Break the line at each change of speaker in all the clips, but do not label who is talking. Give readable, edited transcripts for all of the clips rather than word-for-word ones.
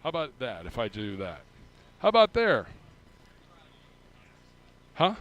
How about that if I do that? How about there? Huh?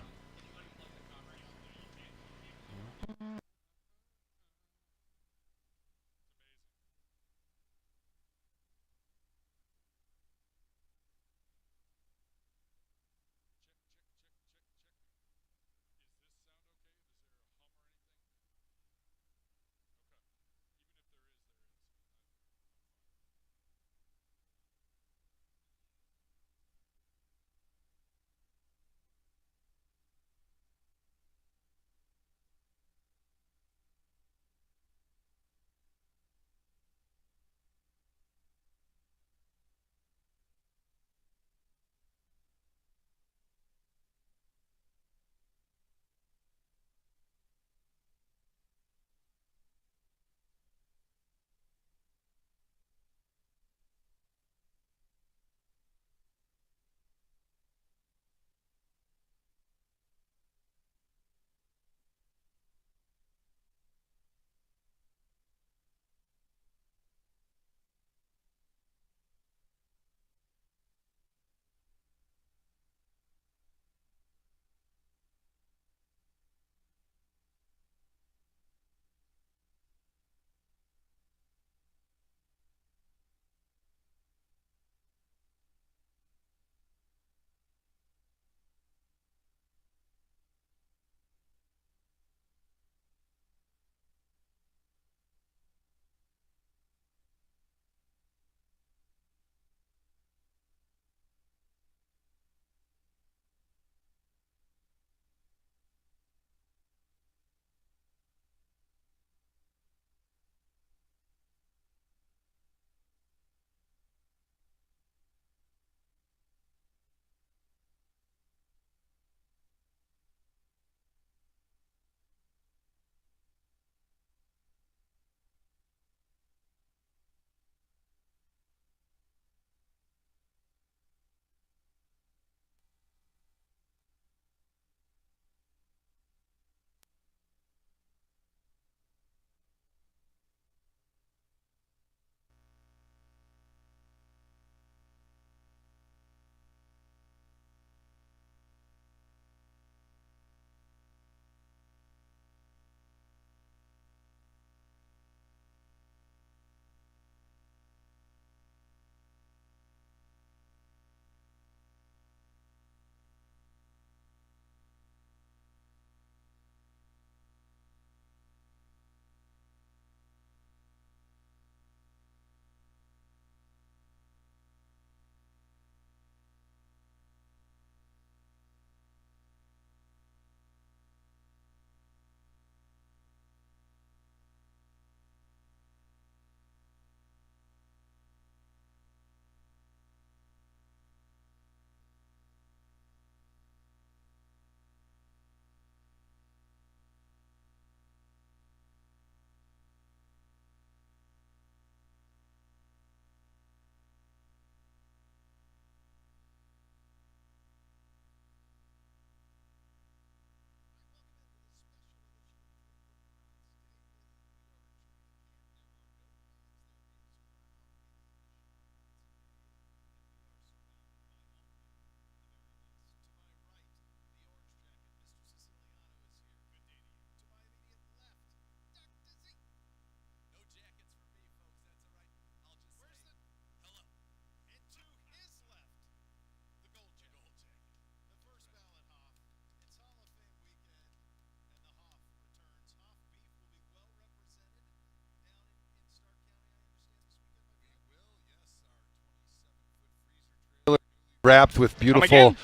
Wrapped with
Come
beautiful
again?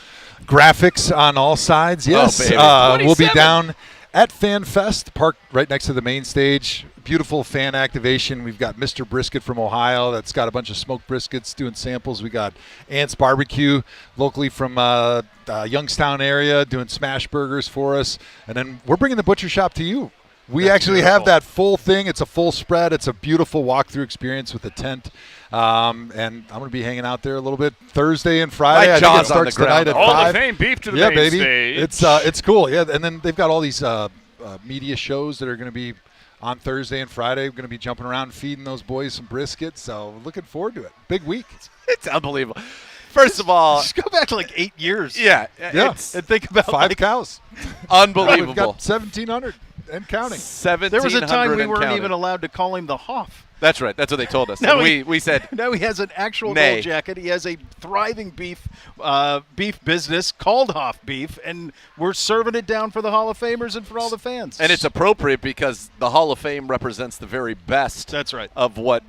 graphics on all sides.
Oh,
Yes,
baby.
we'll be
27.
down at FanFest, parked right next to the main stage. Beautiful fan activation. We've got Mr. Brisket from Ohio that's got a bunch of smoked briskets doing samples. We got Ant's Barbecue locally from Youngstown area doing smash burgers for us. And then we're bringing the butcher shop to you. We
That's
actually have
beautiful.
that full thing. It's a full spread. It's a beautiful walkthrough experience with a tent. And I'm going to be hanging out there a little bit Thursday and Friday.
My
I think
jaw's
it
on
starts
the ground.
tonight at
Hall
5.
of Fame beef to the
Yeah,
main
baby.
stage.
It's cool. Yeah, and then they've got all these media shows that are going to be on Thursday and Friday. We're going to be jumping around feeding those boys some brisket. So looking forward to it. Big week.
It's unbelievable. First of all,
just go back to like 8 years.
Yeah.
Yeah.
It's
And think about
5 cows.
unbelievable.
We've got 1,700 and counting.
1,700
There was a time we
and
weren't
counting.
even allowed to call him the Hoff.
That's right. That's what they told us.
No,
And we said,
Now he has an actual
Nay.
gold jacket. He has a thriving beef business called Hoff Beef, and we're serving it down for the Hall of Famers and for all the fans.
and it's appropriate because the Hall of Fame represents the very best
That's right.
of what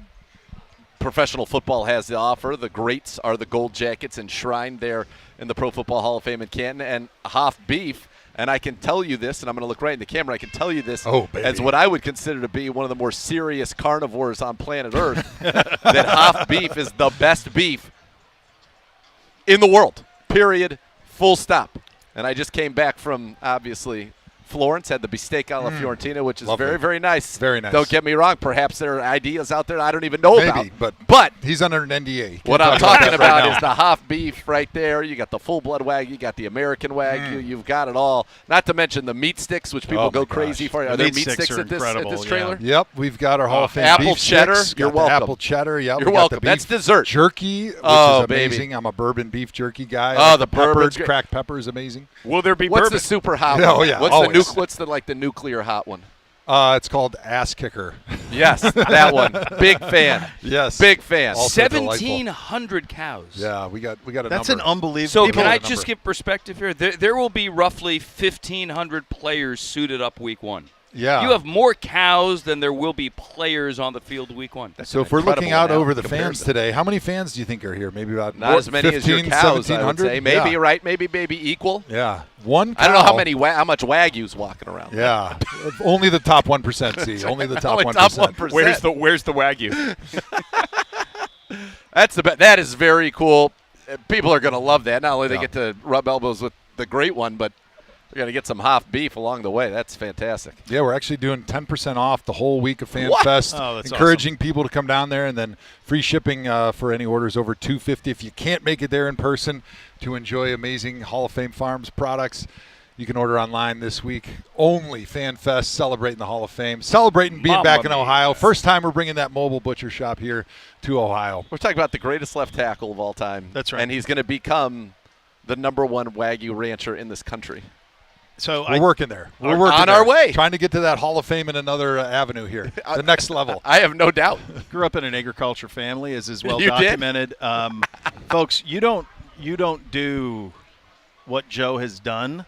professional football has to offer. The greats are the gold jackets enshrined there in the Pro Football Hall of Fame in Canton. And Hoff Beef, and I can tell you this, and I'm going to look right in the camera, I can tell you this
Oh, baby.
as what I would consider to be one of the more serious carnivores on planet Earth, that Hoff Beef is the best beef in the world, period, full stop. And I just came back from, obviously, Florence, had the bistec alla Fiorentina, which is
Lovely.
very, very nice.
Very nice.
Don't get me wrong. Perhaps there are ideas out there I don't even know
Maybe,
about.
but he's under an NDA.
What
Can't
I'm
talk
talking
that right
about
now.
is the Hoff beef right there. You got the full-blood Wagyu. You got the American Wagyu. You've got it all. Not to mention the meat sticks, which people
Oh,
go
my
crazy
gosh.
for. Are
The
there
meat
meat
sticks
sticks
are
at this
incredible,
trailer?
Yep, we've got our Hall of Fame
apple
beef
cheddar,
sticks,
you're
got the
welcome.
apple cheddar, yep.
You're
we got
welcome.
the
That's
beef
dessert.
jerky, which
Oh,
is
baby.
amazing. I'm a bourbon beef jerky guy.
Oh,
I like
the
pepper,
bourbon's great.
cracked pepper is amazing.
Will there be
What's
bourbon?
the super hot
Oh,
one?
yeah,
What's
always.
what's the nuclear hot one?
It's called Ass Kicker.
Yes, that one. Big fan.
Yes.
Big fan.
Also delightful.
1,700 cows.
Yeah, we got a
That's
number.
an unbelievable.
So
People
can I
know the
just
number.
give perspective here? There will be roughly 1,500 players suited up week one.
Yeah.
You have more cows than there will be players on the field week one.
So if we're looking out over the fans today, how many fans do you think are here? Maybe about
Not as many as your
15,
cows, I would
1,700?
say. Maybe,
yeah.
right? Maybe equal.
Yeah. One cow.
I don't know how much Wagyu's walking around.
Yeah. Only the top 1%, see. Only the top
Only
1%.
top 1%.
Where's the Wagyu?
That's that is very cool. People are going to love that. Not only they
Yeah.
get to rub elbows with the great one, but they're going to get some Hoff beef along the way. That's fantastic.
Yeah, we're actually doing 10% off the whole week of Fan
What?
Fest.
Oh, that's
encouraging people to come down there, and then free shipping for any orders over $250. If you can't make it there in person to enjoy amazing Hall of Fame Farms products, you can order online this week. Only Fan Fest, celebrating the Hall of Fame, celebrating being
Mamma
back in
mia.
Ohio. First time we're bringing that mobile butcher shop here to Ohio.
We're talking about the greatest left tackle of all time.
That's right.
And he's going to become the #1 Wagyu rancher in this country.
So
We're working there. We're
On
working
our
there.
way.
Trying to get to that Hall of Fame in another avenue here, the next level.
I have no doubt.
grew up in an agriculture family, as is well
You did?
documented. Folks, you don't do what Joe has done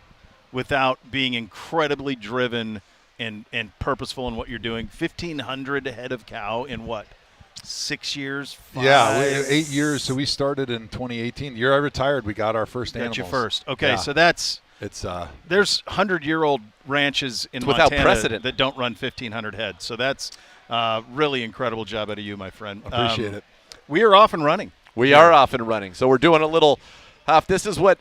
without being incredibly driven and purposeful in what you're doing. 1,500 head of cow in what? 6 years?
Yeah, 8
5?
years. So we started in 2018. The year I retired, we got our first
Got
animals.
you first. Okay,
Yeah.
so that's
It's
there's 100-year-old ranches in
Without
Montana
precedent.
that don't run 1,500 head. So that's really incredible job out of you, my friend.
appreciate it.
We are off and running.
We are off and running. So we're doing a little Hoff. This is what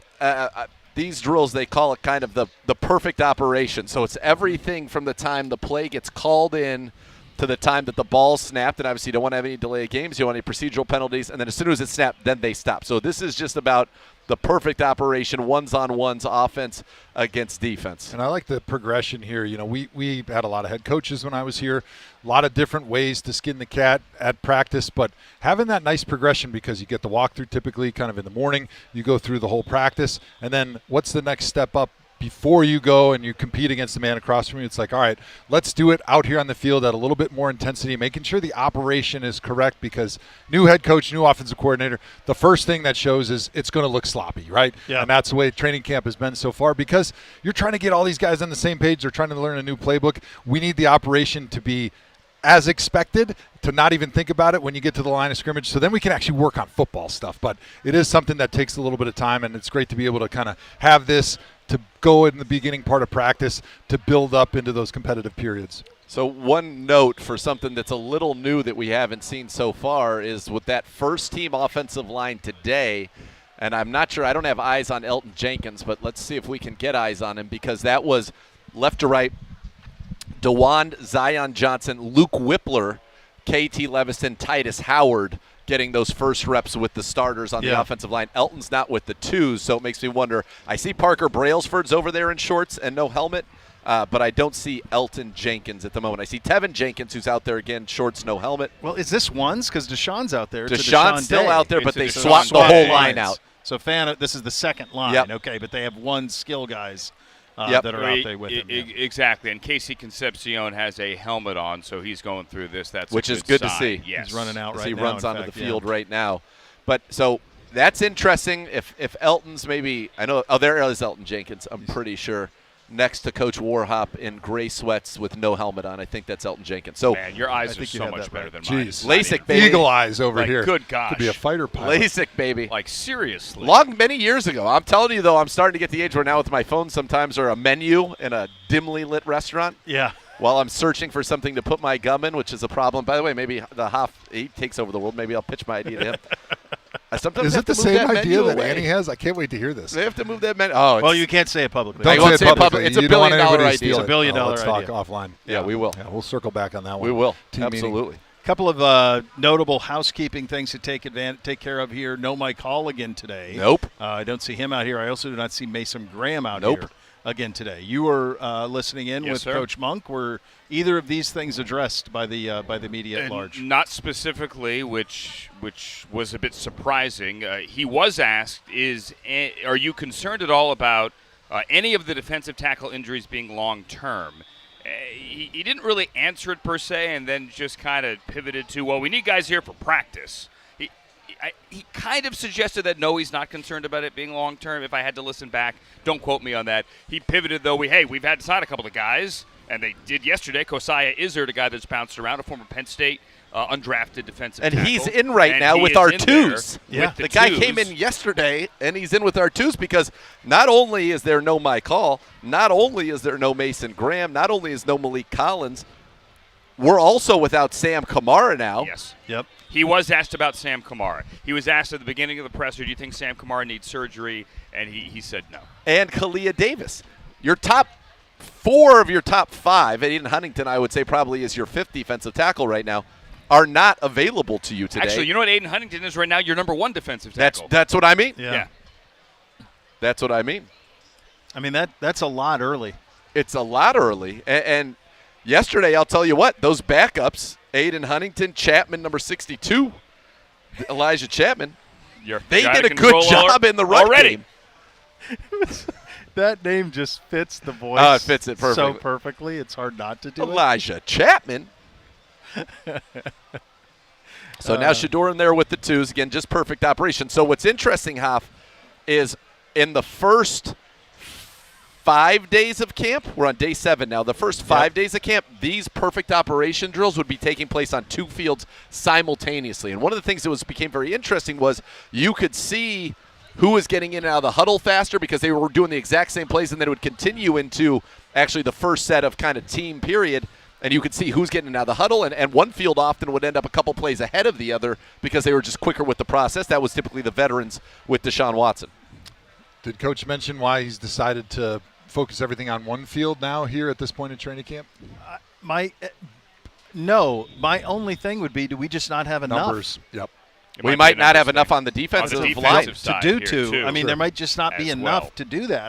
these drills, they call it kind of the perfect operation. So it's everything from the time the play gets called in to the time that the ball's snapped. And obviously you don't want to have any delay of games. You don't want any procedural penalties. And then as soon as it's snapped, then they stop. So this is just about the perfect operation, ones-on-ones offense against defense.
And I like the progression here. You know, we had a lot of head coaches when I was here, a lot of different ways to skin the cat at practice, but having that nice progression because you get the walkthrough typically kind of in the morning, you go through the whole practice, and then what's the next step up before you go and you compete against the man across from you? It's like, all right, let's do it out here on the field at a little bit more intensity, making sure the operation is correct because new head coach, new offensive coordinator, the first thing that shows is it's going to look sloppy, right?
Yeah.
And that's the way training camp has been so far because you're trying to get all these guys on the same page. They're trying to learn a new playbook. We need the operation to be as expected, to not even think about it when you get to the line of scrimmage. So then we can actually work on football stuff. But it is something that takes a little bit of time, and it's great to be able to kind of have this to go in the beginning part of practice to build up into those competitive periods.
So one note for something that's a little new that we haven't seen so far is with that first team offensive line today, and I'm not sure, I don't have eyes on Elton Jenkins, but let's see if we can get eyes on him because that was left to right, DeWand, Zion Johnson, Luke Whippler, KT Leviston, Titus Howard getting those first reps with the starters on the
Yeah.
offensive line. Elton's not with the twos, so it makes me wonder. I see Parker Brailsford's over there in shorts and no helmet. but I don't see Elton Jenkins at the moment. I see Tevin Jenkins, who's out there again, shorts, no helmet.
Well, is this ones? Because Deshaun's out there. It's a
Deshaun's
Deshaun
still
Day.
out there, but
It's
they
a
swapped the
Deshaun
whole
Day.
line out.
So this is the second line.
Yep.
Okay, but they have one skill guys
Yep.
that are out there with him.
Exactly. And Casey Concepcion has a helmet on, so he's going through this.
Which is good to
sign.
see.
Yes.
He's running out
As
right
he
now.
runs
in
onto
fact,
the field right now. But so that's interesting. If Elton's maybe – I know – oh, there is Elton Jenkins, I'm pretty sure, next to Coach Warhop in gray sweats with no helmet on. I think that's Elton Jenkins. So
Man, your eyes are
think you
so
had
much
that
better
right.
than mine.
Jeez.
LASIK, baby.
Eagle eyes over
Like,
here.
good gosh.
Could be a fighter pilot.
LASIK, baby.
Like, seriously.
Many years ago. I'm telling you, though, I'm starting to get the age where now with my phone sometimes or a menu in a dimly lit restaurant
Yeah.
while I'm searching for something to put my gum in, which is a problem. By the way, maybe the Hoff, he takes over the world. Maybe I'll pitch my idea to him. I sometimes
Is
have
it the
to move
same
that
idea
menu
that
away.
Annie has? I can't wait to hear this.
They have to move that menu. Oh,
Well,
it's-
you can't say it publicly.
Don't
I won't
say
say
it
it public.
publicly.
It's a
You don't want
billion-dollar
anybody to
idea.
steal
It's
a
it.
billion-dollar
Let's
idea.
talk offline.
Yeah, we will.
Yeah, we'll circle back on that one.
We will.
Team meeting.
Absolutely.
Couple of notable housekeeping things to take care of here. No Mike Hall again today.
Nope.
I don't see him out here. I also do not see Mason Graham out
Nope.
here again today. You were listening in
Yes,
with
sir.
Coach Monk. Were either of these things addressed by the media at large?
Not specifically, which was a bit surprising. He was asked, are you concerned at all about any of the defensive tackle injuries being long-term? He didn't really answer it per se, and then just kind of pivoted to, well, we need guys here for practice. He kind of suggested that, no, he's not concerned about it being long-term. If I had to listen back, don't quote me on that. He pivoted, though. We've had to sign a couple of guys, and they did yesterday. Kosiah Izzard, a guy that's bounced around, a former Penn State undrafted defensive
And
tackle.
he's in right
And
now
he
with
is
our
in there
twos.
Yeah.
with
The guy
twos.
came in yesterday, and he's in with our twos because not only is there no Mike Hall, not only is there no Mason Graham, not only is no Malik Collins, we're also without Sam Kamara now.
Yes.
Yep.
He was asked about Sam Kamara. He was asked at the beginning of the presser, do you think Sam Kamara needs surgery? And he said no.
And Kalia Davis. Your top four of your top five, and Aiden Huntington, I would say, probably is your fifth defensive tackle right now, are not available to you today.
Actually, you know what Aiden Huntington is right now? Your number one defensive tackle.
That's what I mean.
Yeah.
That's what I mean.
I mean that's a lot early.
It's a lot early. And yesterday, I'll tell you what, those backups, Aiden Huntington, Chapman, number 62, Elijah Chapman, they did a good job in the run
already.
game.
That name just fits the voice.
Oh, it fits it
so
perfectly.
perfectly. It's hard not to do it.
Elijah Chapman. So now Shador in there with the twos. Again, just perfect operation. So what's interesting, Hoff, is in the first 5 days of camp, we're on day 7 now, the first 5 days of camp, these perfect operation drills would be taking place on two fields simultaneously. And one of the things that became very interesting was you could see who was getting in and out of the huddle faster because they were doing the exact same plays, and then it would continue into actually the first set of kind of team period, and you could see who's getting in and out of the huddle, and one field often would end up a couple plays ahead of the other because they were just quicker with the process. That was typically the veterans with Deshaun Watson.
Did Coach mention why he's decided to focus everything on one field now here at this point in training camp?
My only thing would be, do we just not have enough
Numbers. Yep.
It
We
be
might
a
not have
numbers
enough
thing.
on the defensive line.
defensive
to
side
do
here,
two?
too.
I mean, there might just not be
As
enough
well.
to do that.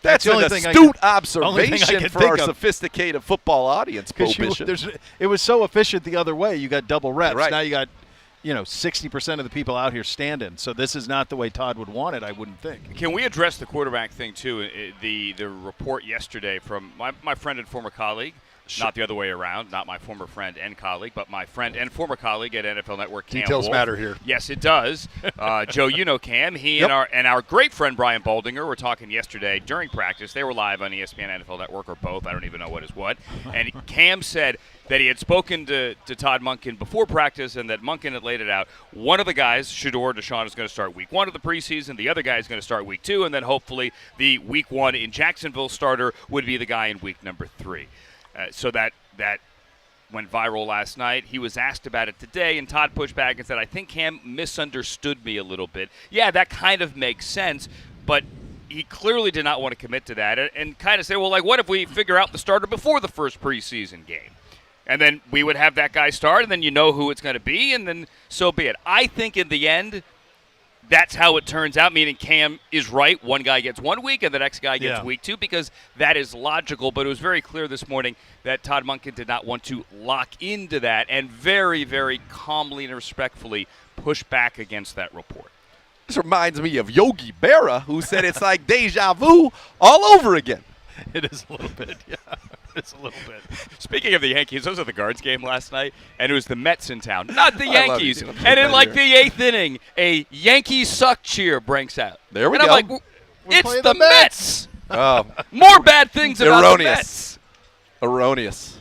That's
the only
an
thing I
astute
could- only thing I
observation
could
for
think
our
of.
sophisticated football audience, Bo Bishop.
It was so efficient the other way. You got double reps.
Right.
Now you got 60% of the people out here standing. So this is not the way Todd would want it, I wouldn't think.
Can we address the quarterback thing, too? The report yesterday from my friend and former colleague, not the other way around, not my former friend and colleague, but my friend and former colleague at NFL Network, Cam
Details
Wolf.
matter here.
Yes, it does. Joe, you know Cam. He
Yep.
and our great friend Brian Boldinger were talking yesterday during practice. They were live on ESPN NFL Network, or both. I don't even know what is what. And Cam said that he had spoken to Todd Monken before practice, and that Monken had laid it out. One of the guys, Shador Deshaun, is going to start week 1 of the preseason. The other guy is going to start week 2, and then hopefully the week 1 in Jacksonville starter would be the guy in week number 3. So that went viral last night. He was asked about it today, and Todd pushed back and said, I think Cam misunderstood me a little bit. Yeah, that kind of makes sense, but he clearly did not want to commit to that and kind of say, well, like, what if we figure out the starter before the first preseason game? And then we would have that guy start, and then you know who it's going to be, and then so be it. I think in the end, that's how it turns out, meaning Cam is right. One guy gets 1 week and the next guy gets week 2 because that is logical. But it was very clear this morning that Todd Monken did not want to lock into that and very, very calmly and respectfully push back against that report.
This reminds me of Yogi Berra, who said it's like deja vu all over again.
It is a little bit, yeah. It's a little bit.
Speaking of the Yankees, I was at the Guards game last night, and it was the Mets in town, not the
I love
Yankees.
you.
And in like the 8th inning, a Yankees suck cheer breaks out.
There we
and
go.
I'm like, it's
playing
the
the
Mets.
Oh,
More bad things about the Mets.
Erroneous.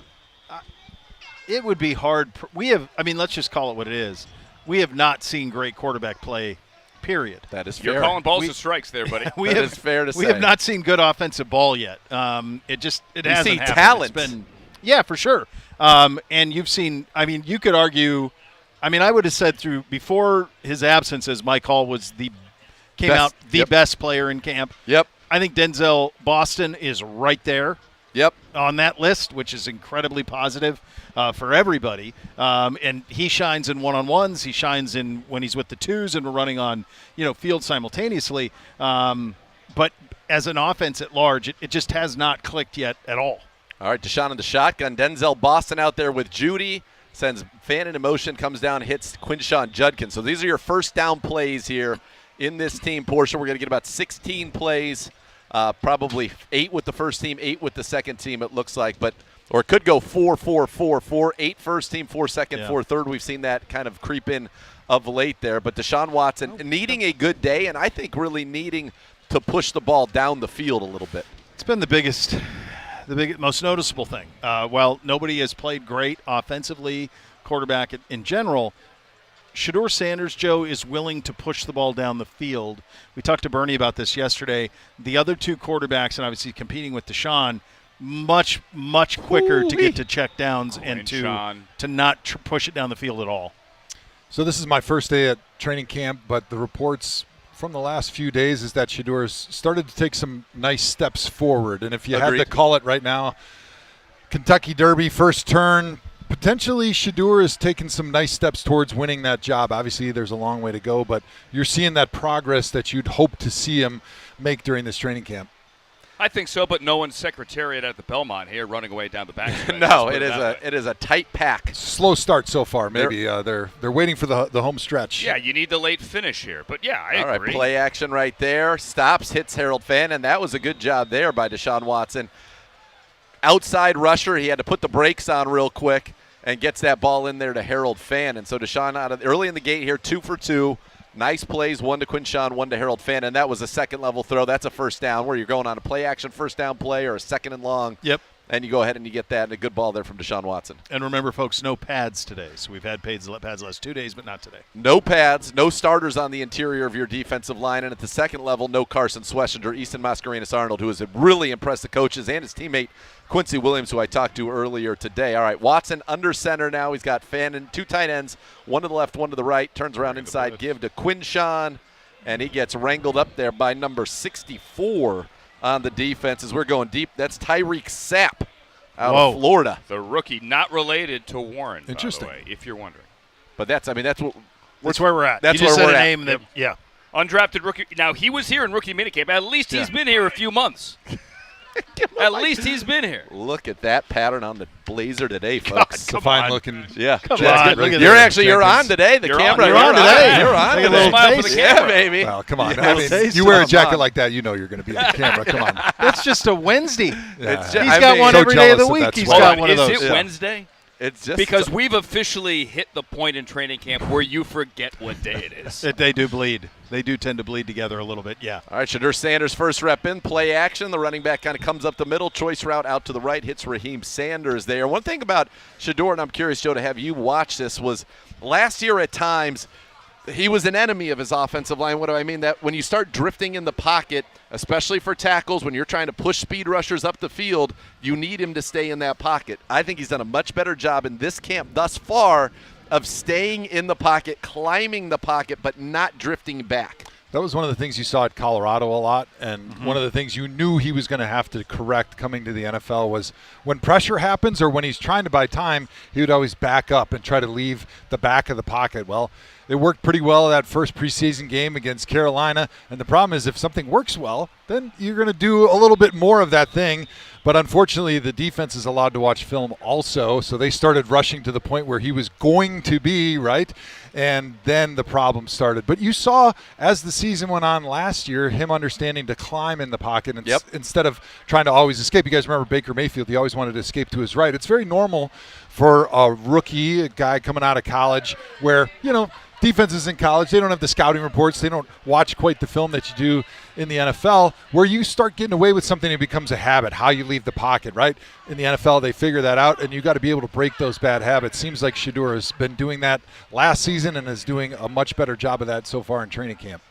It would be hard. Let's just call it what it is. We have not seen great quarterback play, period.
That is
You're
fair.
calling balls and strikes there, buddy.
We
That
have,
is fair to
we
say.
have not seen good offensive ball yet. It
We
hasn't
see
happened.
talent.
It's been, yeah, for sure. And you've seen. You could argue. I would have said before his absences, Mike Hall was came
Best.
out the
Yep.
best player in camp.
Yep.
I think Denzel Boston is right there
Yep.
on that list, which is incredibly positive for everybody. And he shines in one-on-ones. He shines in when he's with the twos and we're running on field simultaneously. But as an offense at large, it just has not clicked yet at all.
All right, Deshaun in the shotgun. Denzel Boston out there with Judy. Sends Fannin in motion, comes down, hits Quinshawn Judkins. So these are your first down plays here in this team portion. We're going to get about 16 plays, probably 8 with the first team, 8 with the second team, it looks like. Or it could go 4-4-4-4, 8 first team, 4 second, 4 third. We've seen that kind of creep in of late there. But Deshaun Watson needing a good day, and I think really needing to push the ball down the field a little bit.
It's been the biggest, most noticeable thing. While nobody has played great offensively, quarterback in general, Shedeur Sanders, Joe, is willing to push the ball down the field. We talked to Bernie about this yesterday. The other two quarterbacks, and obviously competing with Deshaun, much, much quicker to get to check downs and to not push it down the field at all.
So this is my first day at training camp, but the reports from the last few days is that Shedeur's started to take some nice steps forward. And if you had to call it right now, Kentucky Derby, first turn, potentially Shedeur is taking some nice steps towards winning that job. Obviously, there's a long way to go, but you're seeing that progress that you'd hope to see him make during this training camp.
I think so, but no one's secretariat at the Belmont here running away down the back.
No, it is a tight pack.
Slow start so far. Maybe they're waiting for the home stretch.
Yeah, you need the late finish here. But yeah, I agree.
All right, play action right there. Stops, hits Harold Fannin, and that was a good job there by Deshaun Watson. Outside rusher, he had to put the brakes on real quick and gets that ball in there to Harold Fannin. So Deshaun early in the gate here, 2 for 2. Nice plays, 1 to Quinshawn, 1 to Harold Fannin. That was a second-level throw. That's a first down where you're going on a play-action first down play or a second and long.
Yep.
And you go ahead and you get that, and a good ball there from Deshaun Watson.
And remember, folks, no pads today. So we've had pads the last 2 days, but not today.
No pads, no starters on the interior of your defensive line. And at the second level, no Carson Swessinger, Easton Mascarenas-Arnold, who has really impressed the coaches and his teammate Quincy Williams, who I talked to earlier today. All right, Watson under center now. He's got Fannin, 2 tight ends, 1 to the left, 1 to the right. Turns around inside, give to Quinshawn, and he gets wrangled up there by number 64 on the defense as we're going deep. That's Tyreek Sapp out of Florida.
The rookie, not related to Warren,
Interesting.
by the way, if you're wondering.
But that's where
we're at.
That's
you just
where
said
we're
a
at.
name that, yeah.
Undrafted rookie. Now, he was here in rookie minicamp. At least he's been here a few months. At least he's been here.
Look at that pattern on the blazer today, folks.
It's a fine looking.
Yeah.
Come on, look at
You're
that.
you're on today. The
You're
camera.
on.
You're on today.
You're on
Take a
today.
little
Smile for the
taste.
Yeah,
camera.
baby.
Well, come on.
Yeah,
I mean,
taste
you wear a
come
jacket
on.
like that, you know you're going to be on camera. Come on.
That's just a Wednesday.
Yeah.
It's ju-
He's
I
got
mean,
one
so
every day of the
jealous of
week.
that
He's
sweater.
got one of
Is
those.
it Wednesday?
It's just
Because we've officially hit the point in training camp where you forget what day it is.
They do bleed. They do tend to bleed together a little bit, yeah.
All right, Shedeur Sanders first rep in, play action. The running back kind of comes up the middle, choice route out to the right, hits Raheem Sanders there. One thing about Shedeur, and I'm curious, Joe, to have you watch this, was last year at times he was an enemy of his offensive line. What do I mean? That when you start drifting in the pocket, especially for tackles, when you're trying to push speed rushers up the field, you need him to stay in that pocket. I think he's done a much better job in this camp thus far of staying in the pocket, climbing the pocket, but not drifting back.
That was one of the things you saw at Colorado a lot, and one of the things you knew he was going to have to correct coming to the NFL was when pressure happens or when he's trying to buy time, he would always back up and try to leave the back of the pocket. Well, It worked pretty well that first preseason game against Carolina. And the problem is if something works well, then you're going to do a little bit more of that thing. But unfortunately, the defense is allowed to watch film also. So they started rushing to the point where he was going to be, right? And then the problem started. But you saw as the season went on last year, him understanding to climb in the pocket instead of trying to always escape. You guys remember Baker Mayfield? He always wanted to escape to his right. It's very normal for a rookie, a guy coming out of college where, defenses in college, they don't have the scouting reports. They don't watch quite the film that you do in the NFL, where you start getting away with something, it becomes a habit, how you leave the pocket, right? In the NFL, they figure that out, and you got to be able to break those bad habits. Seems like Shedeur has been doing that last season and is doing a much better job of that so far in training camp.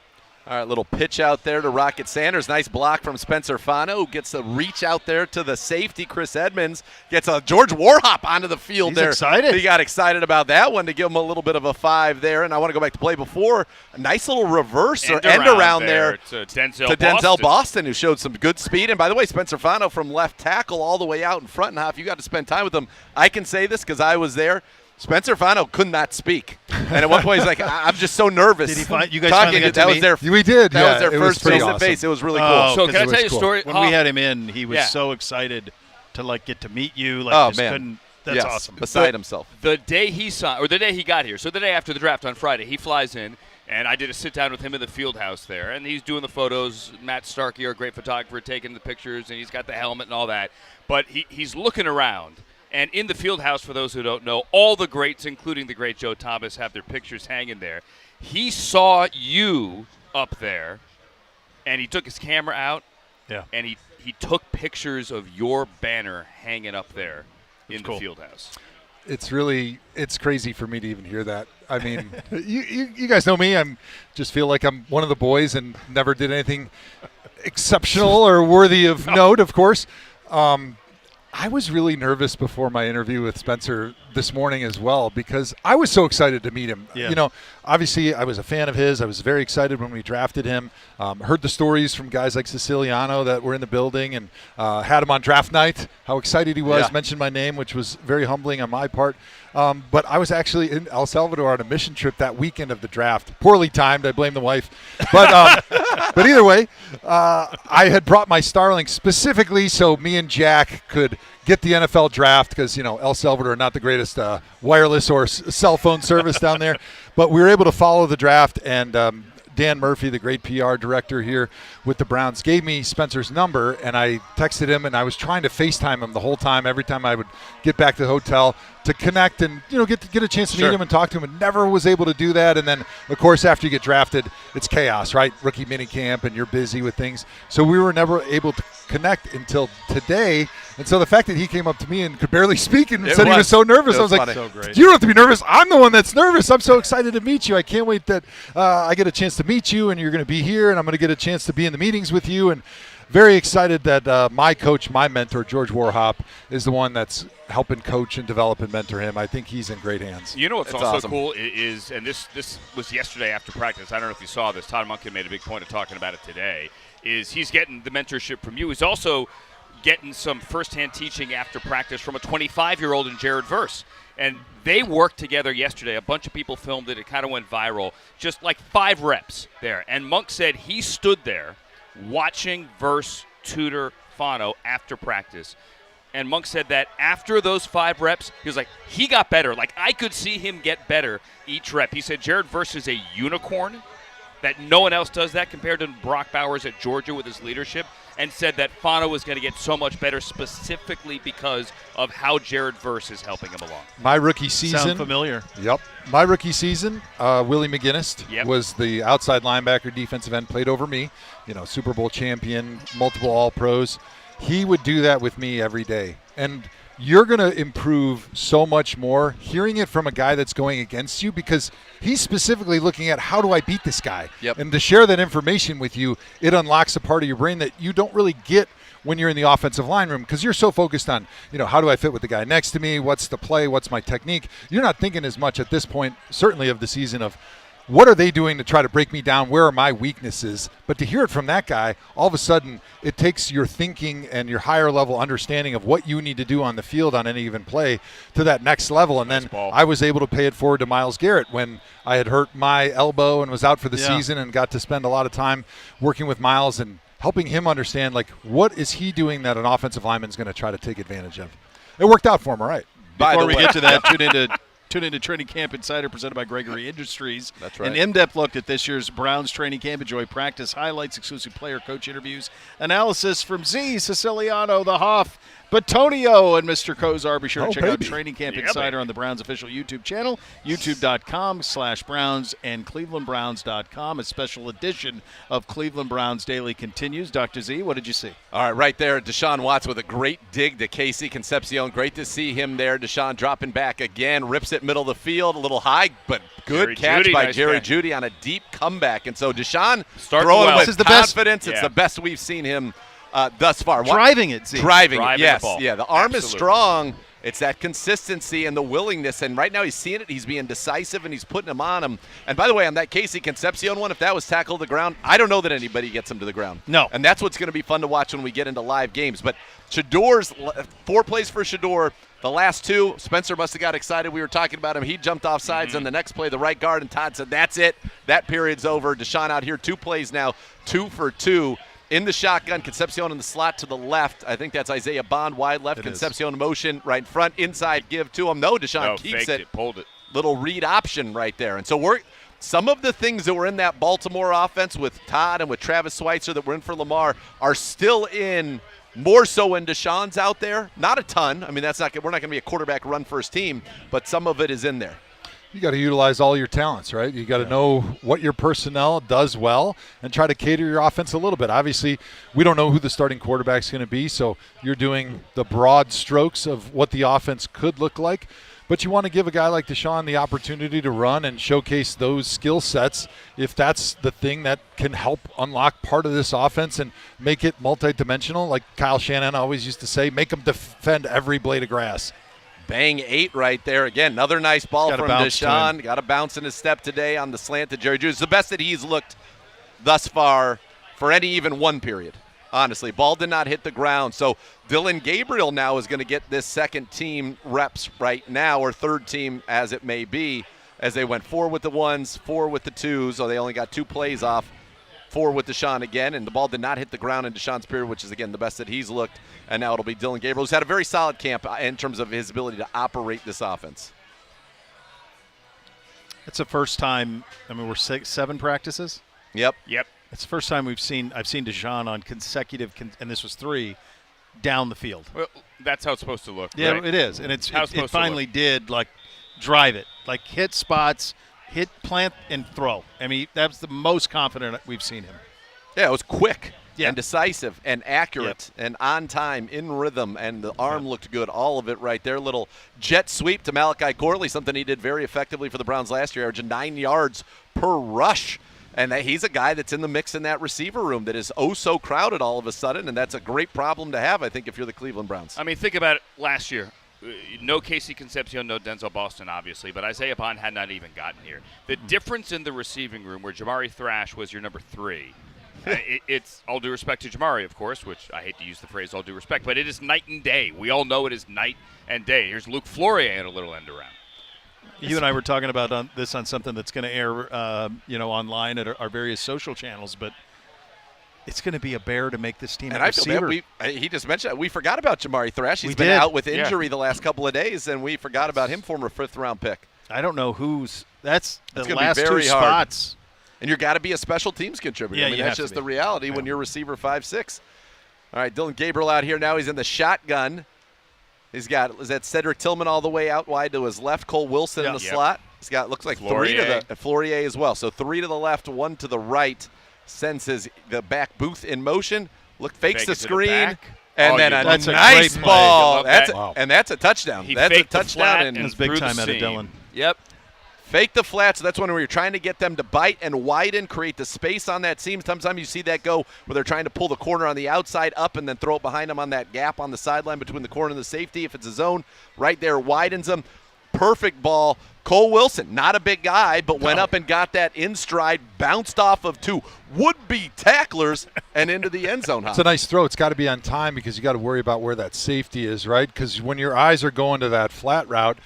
All right, little pitch out there to Rocket Sanders. Nice block from Spencer Fano, who gets a reach out there to the safety. Chris Edmonds gets a George Warhop onto the field.
He's
there.
excited.
He got excited about that one to give him a little bit of a 5 there. And I want to go back to play before. A nice little reverse or end around there
to Denzel
Denzel Boston, who showed some good speed. And by the way, Spencer Fano from left tackle all the way out in front. Now, if you got to spend time with him, I can say this because I was there. Spencer Fano could not speak. And at one point, he's like, I'm just so nervous.
Did he find you guys
talking
finally got to
that
meet?
was their
We did.
That was their first
pretty
face to
awesome.
face. It was really cool.
Oh,
So can I
it
tell you
was
a story?
When we had him in, he was
Yeah.
so excited to get to meet you.
Oh,
Just
man.
couldn't. That's
Yes,
awesome.
beside himself.
The day he signed, or the day he got here, so the day after the draft on Friday, he flies in, and I did a sit-down with him in the field house there, and he's doing the photos. Matt Starkey, our great photographer, taking the pictures, and he's got the helmet and all that. But he's looking around, and in the field house, for those who don't know, all the greats, including the great Joe Thomas, have their pictures hanging there. He saw you up there, and he took his camera out,
Yeah.
and he took pictures of your banner hanging up there in
cool.
the field house.
It's crazy for me to even hear that. I mean, you guys know me. I'm just feel like I'm one of the boys and never did anything exceptional or worthy of note, of course. I was really nervous before my interview with Spencer this morning as well because I was so excited to meet him.
Yeah.
Obviously I was a fan of his. I was very excited when we drafted him. Heard the stories from guys like Siciliano that were in the building and had him on draft night, how excited he was, mentioned my name, which was very humbling on my part. But I was actually in El Salvador on a mission trip that weekend of the draft. Poorly timed. I blame the wife. But but either way, I had brought my Starlink specifically so me and Jack could get the NFL draft because, El Salvador, not the greatest wireless or cell phone service down there. But we were able to follow the draft, and Dan Murphy, the great PR director here with the Browns, gave me Spencer's number, and I texted him, and I was trying to FaceTime him the whole time, every time I would get back to the hotel to connect and get a chance to meet him and talk to him, and never was able to do that. And then, of course, after you get drafted, it's chaos, right? Rookie minicamp, and you're busy with things. So we were never able to connect until today. And so the fact that he came up to me and could barely speak and said he was so nervous, I was like,
so great.
you don't have to be nervous. I'm the one that's nervous. I'm so excited to meet you. I can't wait that I get a chance to meet you, and you're going to be here, and I'm going to get a chance to be in the meetings with you. And very excited that my coach, my mentor, George Warhop, is the one that's helping coach and develop and mentor him. I think he's in great hands.
You know what's
That's
also
awesome.
cool is, and this was yesterday after practice, I don't know if you saw this, Todd Monken made a big point of talking about it today, is he's getting the mentorship from you. He's also getting some firsthand teaching after practice from a 25-year-old in Jared Verse. And they worked together yesterday. A bunch of people filmed it. It kind of went viral. Just like 5 reps there. And Monk said he stood there watching Verse tutor Fano after practice. And Monk said that after those 5 reps, he was like, he got better. Like, I could see him get better each rep. He said Jared Verse is a unicorn, that no one else does that compared to Brock Bowers at Georgia with his leadership, and said that Fano was going to get so much better specifically because of how Jared Verse is helping him along.
My rookie season.
Sound familiar?
Yep. My rookie season, Willie McGinnis was the outside linebacker, defensive end, played over me. Super Bowl champion, multiple All-Pros. He would do that with me every day. And you're going to improve so much more hearing it from a guy that's going against you because he's specifically looking at how do I beat this guy?
Yep.
And to share that information with you, it unlocks a part of your brain that you don't really get when you're in the offensive line room because you're so focused on, how do I fit with the guy next to me? What's the play? What's my technique? You're not thinking as much at this point, certainly of the season, of what are they doing to try to break me down? Where are my weaknesses? But to hear it from that guy, all of a sudden it takes your thinking and your higher level understanding of what you need to do on the field on any given play to that next level. And then I was able to pay it forward to Myles Garrett when I had hurt my elbow and was out for the season, and got to spend a lot of time working with Myles and helping him understand, like, what is he doing that an offensive lineman is going to try to take advantage of. It worked out for him, all right.
Before we get to that, tune into Training Camp Insider presented by Gregory Industries.
That's right.
An in-depth look at this year's Browns training camp. Enjoy practice highlights, exclusive player coach interviews, analysis from Z, Siciliano, the Hoff, Batonio, and Mr. Kozar. Be sure to check out Training Camp Insider on the Browns official YouTube channel, youtube.com/Browns and clevelandbrowns.com. A special edition of Cleveland Browns Daily continues. Dr. Z, what did you see?
All right, right there, Deshaun Watts with a great dig to Casey Concepcion. Great to see him there. Deshaun dropping back again, rips it middle of the field, a little high, but good catch by Jerry Jeudy on a deep comeback. And so Deshaun throwing with confidence. It's the best we've seen him thus far.
Driving it, Z.
Driving it, yes.
the ball.
Yeah, the arm is strong. It's that consistency and the willingness. And right now he's seeing it. He's being decisive, and he's putting him on him. And by the way, on that Casey Concepcion one, if that was tackled to the ground, I don't know that anybody gets him to the ground.
No.
And that's what's going to be fun to watch when we get into live games. But Shador's 4 plays for Shador. The last 2, Spencer must have got excited. We were talking about him. He jumped off sides on the next play, the right guard, and Todd said, that's it. That period's over. Deshaun out here, 2 plays now, 2 for 2. In the shotgun, Concepcion in the slot to the left. I think that's Isaiah Bond, wide left. Concepcion in motion, right in front, inside, give to him. No, Deshaun keeps it.
Pulled it.
Little read option right there. And so some of the things that were in that Baltimore offense with Todd and with Travis Schweitzer that were in for Lamar are still in, more so when Deshaun's out there. Not a ton. I mean, we're not going to be a quarterback run first team, but some of it is in there.
You got to utilize all your talents, right? You got to know what your personnel does well and try to cater your offense a little bit. Obviously, we don't know who the starting quarterback's going to be, so you're doing the broad strokes of what the offense could look like. But you want to give a guy like Deshaun the opportunity to run and showcase those skill sets if that's the thing that can help unlock part of this offense and make it multidimensional. Like Kyle Shanahan always used to say, make them defend every blade of grass.
Bang 8 right there. Again, another nice ball from Deshaun. Got a bounce in his step today on the slant to Jerry Jeudy. It's the best that he's looked thus far for any even one period, honestly. Ball did not hit the ground. So Dylan Gabriel now is going to get this second team reps right now, or third team as it may be, as they went 4 with the 1s, 4 with the 2s. So they only got 2 plays off. 4 with Deshaun again, and the ball did not hit the ground in Deshaun's period, which is, again, the best that he's looked. And now it'll be Dylan Gabriel, who's had a very solid camp in terms of his ability to operate this offense.
It's the first time, we're 7 practices?
Yep.
It's the first time I've seen Deshaun on consecutive, and this was 3, down the field.
Well, that's how it's supposed to look.
Yeah,
right?
it is, and it finally
did.
did, like, drive it, like hit spots, hit, plant, and throw. I mean, that's the most confident we've seen him.
Yeah, it was quick and decisive and accurate and on time, in rhythm, and the arm looked good. All of it right there. Little jet sweep to Malachi Corley, something he did very effectively for the Browns last year, averaging 9 yards per rush. And he's a guy that's in the mix in that receiver room that is so crowded all of a sudden, and that's a great problem to have, I think, if you're the Cleveland Browns.
I mean, think about it last year. No Casey Concepcion, no Denzel Boston, obviously, but Isaiah Bond had not even gotten here. The difference in the receiving room, where Jamari Thrash was your number 3, it's all due respect to Jamari, of course, which I hate to use the phrase all due respect, but it is night and day. We all know it is night and day. Here's Luke Flourier at a little end around.
You and I were talking about this on something that's going to air, online at our various social channels, but it's going to be a bear to make this team a receiver.
I feel bad. He just mentioned we forgot about Jamari Thrash. He's been out with injury the last couple of days, and we forgot about him, former 5th-round pick.
I don't know that's the
last
2 spots.
And you've got to be a special teams contributor.
Yeah,
I mean, that's just the reality when you're receiver 5'6". All right, Dylan Gabriel out here now. He's in the shotgun. Is that Cedric Tillman all the way out wide to his left, Cole Wilson in the slot. He's got, looks like
Flourier.
3 to the Flourier as well. So 3 to the left, 1 to the right. Sends the back Booth in motion. Fakes the screen. And then a nice ball. And that's a touchdown. That's a touchdown.
That's big time out of Dylan.
Yep.
Fake the flat, so that's when you're trying to get them to bite and widen, create the space on that seam. Sometimes you see that go where they're trying to pull the corner on the outside up and then throw it behind them on that gap on the sideline between the corner and the safety. If it's a zone, right there widens them. perfect ball. Cole Wilson, not a big guy, but went up and got that in stride, bounced off of 2 would-be tacklers and into the end zone.
It's a nice throw. It's got to be on time because you got to worry about where that safety is, right? Because when your eyes are going to that flat route,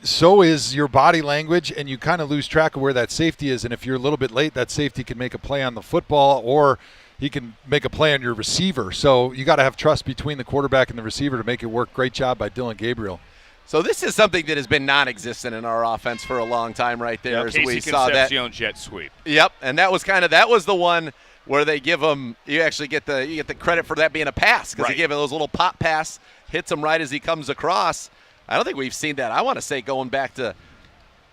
so is your body language, and you kind of lose track of where that safety is. And if you're a little bit late, that safety can make a play on the football, or he can make a play on your receiver. So you got to have trust between the quarterback and the receiver to make it work. Great job by Dylan Gabriel.
So this is something that has been non-existent in our offense for a long time right there. As
Casey
we saw that.
Concepcion jet sweep.
Yep, and that was the one where they give them, you actually get the credit for that being a pass, because
Right.
he gave him those little pop pass, hits him right as he comes across. I don't think we've seen that. I want to say going back to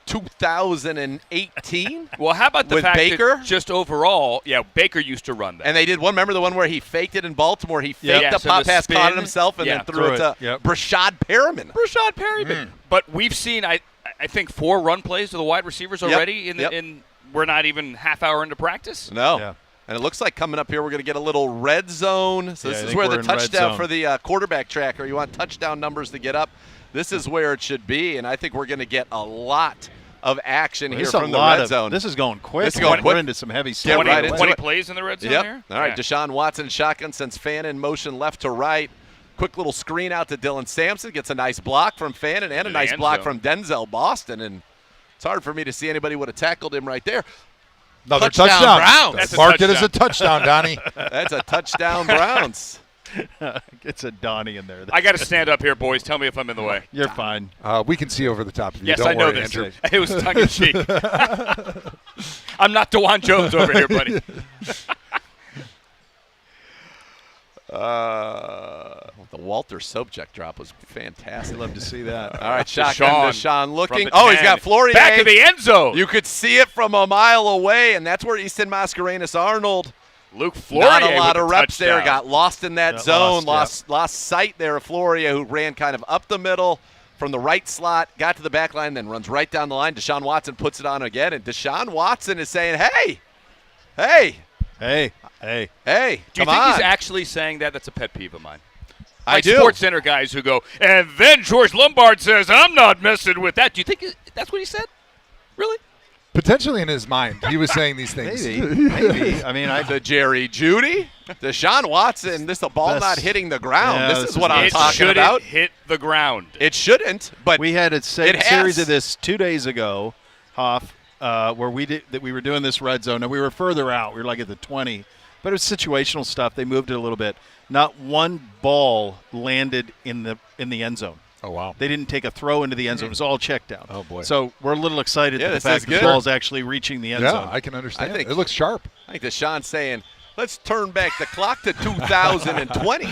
2018.
Well, how about the
With
fact
Baker?
that just overall, Baker used to run that.
And they did one. Remember the one where he faked it in Baltimore? He faked
Yeah,
the
so
pop
the
pass, caught
spin,
it himself, and
yeah,
then threw it to
Yep.
Brashad Perriman.
Rashad Perryman. But we've seen, I think, 4 run plays to the wide receivers already.
Yep.
In we're not even half hour into practice.
No.
Yeah.
And it looks like coming up here we're going to get a little red zone. So
Yeah,
this
I
is
think
where
we're
the
in red
touchdown
zone.
for the quarterback tracker. You want touchdown numbers to get up. This is where it should be, and I think we're going to get a lot of action here
There's a
from the
lot
red
of,
zone.
This is going quick.
This is going
We're
quick.
into some heavy
Get
stuff.
20,
right into
20
it.
plays in the red zone
Yep.
here?
All right,
Yeah.
Deshaun Watson shotgun sends Fan in motion left to right. Quick little screen out to Dylan Sampson. Gets a nice block from Fannin and a
the
nice
end
block
zone.
from Denzel Boston. And it's hard for me to see anybody would have tackled him right there.
Another
Touchdown,
touchdown.
Browns.
That's a
Mark it as a
touchdown.
touchdown, Donnie.
That's a touchdown, Browns.
It's a Donnie in there.
I got to stand up here, boys. Tell me if I'm in the way.
You're fine.
We can see over the top of you.
Yes,
Don't
I know
worry,
this.
Andrew.
It was tongue in cheek. I'm not DeJuan Jones over here, buddy.
The Walter Sobchak drop was fantastic.
I'd love to see that.
All right, shotgun Deshaun
from
looking.
the
Oh, he's
10.
got Flourier.
Back to the end zone.
You could see it from a mile away, and that's where Easton Mascarenas-Arnold,
Luke Flourier
not a lot
with
of
a
reps there,
touchdown.
got lost in that
Got
zone,
lost,
lost sight there of Flourier, who ran kind of up the middle from the right slot, got to the back line, then runs right down the line. Deshaun Watson puts it on again, and Deshaun Watson is saying, hey,
Hey.
hey,
Do you
come
think
on.
he's actually saying that? That's a pet peeve of mine.
I
Like
do.
Sports Center guys who go, and then George Lombard says, I'm not messing with that. Do you think that's what he said? Really?
Potentially in his mind, he was saying these things.
Maybe. I mean,
The Jerry Judy, Deshaun Watson, this a ball
Best-
not hitting the ground.
Yeah,
this
this
is
is
what I'm
It
talking
shouldn't
about.
hit the ground.
It shouldn't, but
we had a
It
series
has.
of this 2 days ago, Hoff, where we were doing this red zone, and we were further out. We were like at the 20, but it was situational stuff. They moved it a little bit. Not one ball landed in the end zone.
Oh, wow.
They didn't take a throw into the end zone. It was all check down.
Oh, boy.
So we're a little excited
Yeah,
at the
this
fact
is
that the
good.
ball's actually reaching the end
Yeah,
zone.
I can understand.
I think-
It looks sharp.
I think Deshaun's saying, let's turn back the clock to 2020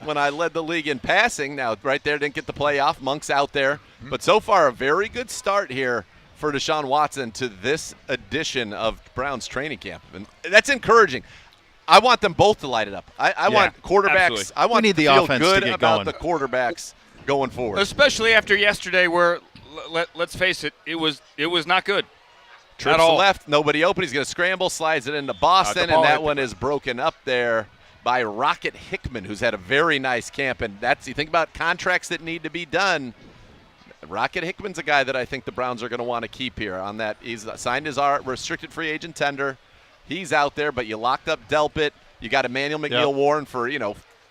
when I led the league in passing. Now, right there, didn't get the playoff. Monk's out there. But so far, a very good start here for Deshaun Watson to this edition of Browns training camp. And that's encouraging. I want them both to light it up. I want quarterbacks.
absolutely.
I want
We need
to
the
feel
offense to
good
get
about
going.
the quarterbacks going forward.
Especially after yesterday where, let's face it, it was not good.
Trips
At all.
left, nobody open. He's going to scramble, slides it into Boston,
ball
and that
hit the
one is broken up there by Rocket Hickman, who's had a very nice camp. And that's, you think about contracts that need to be done. Rocket Hickman's a guy that I think the Browns are going to want to keep here on that. He's signed his restricted free agent tender. He's out there, but you locked up Delpit. You got Emmanuel McNeil-Warren for,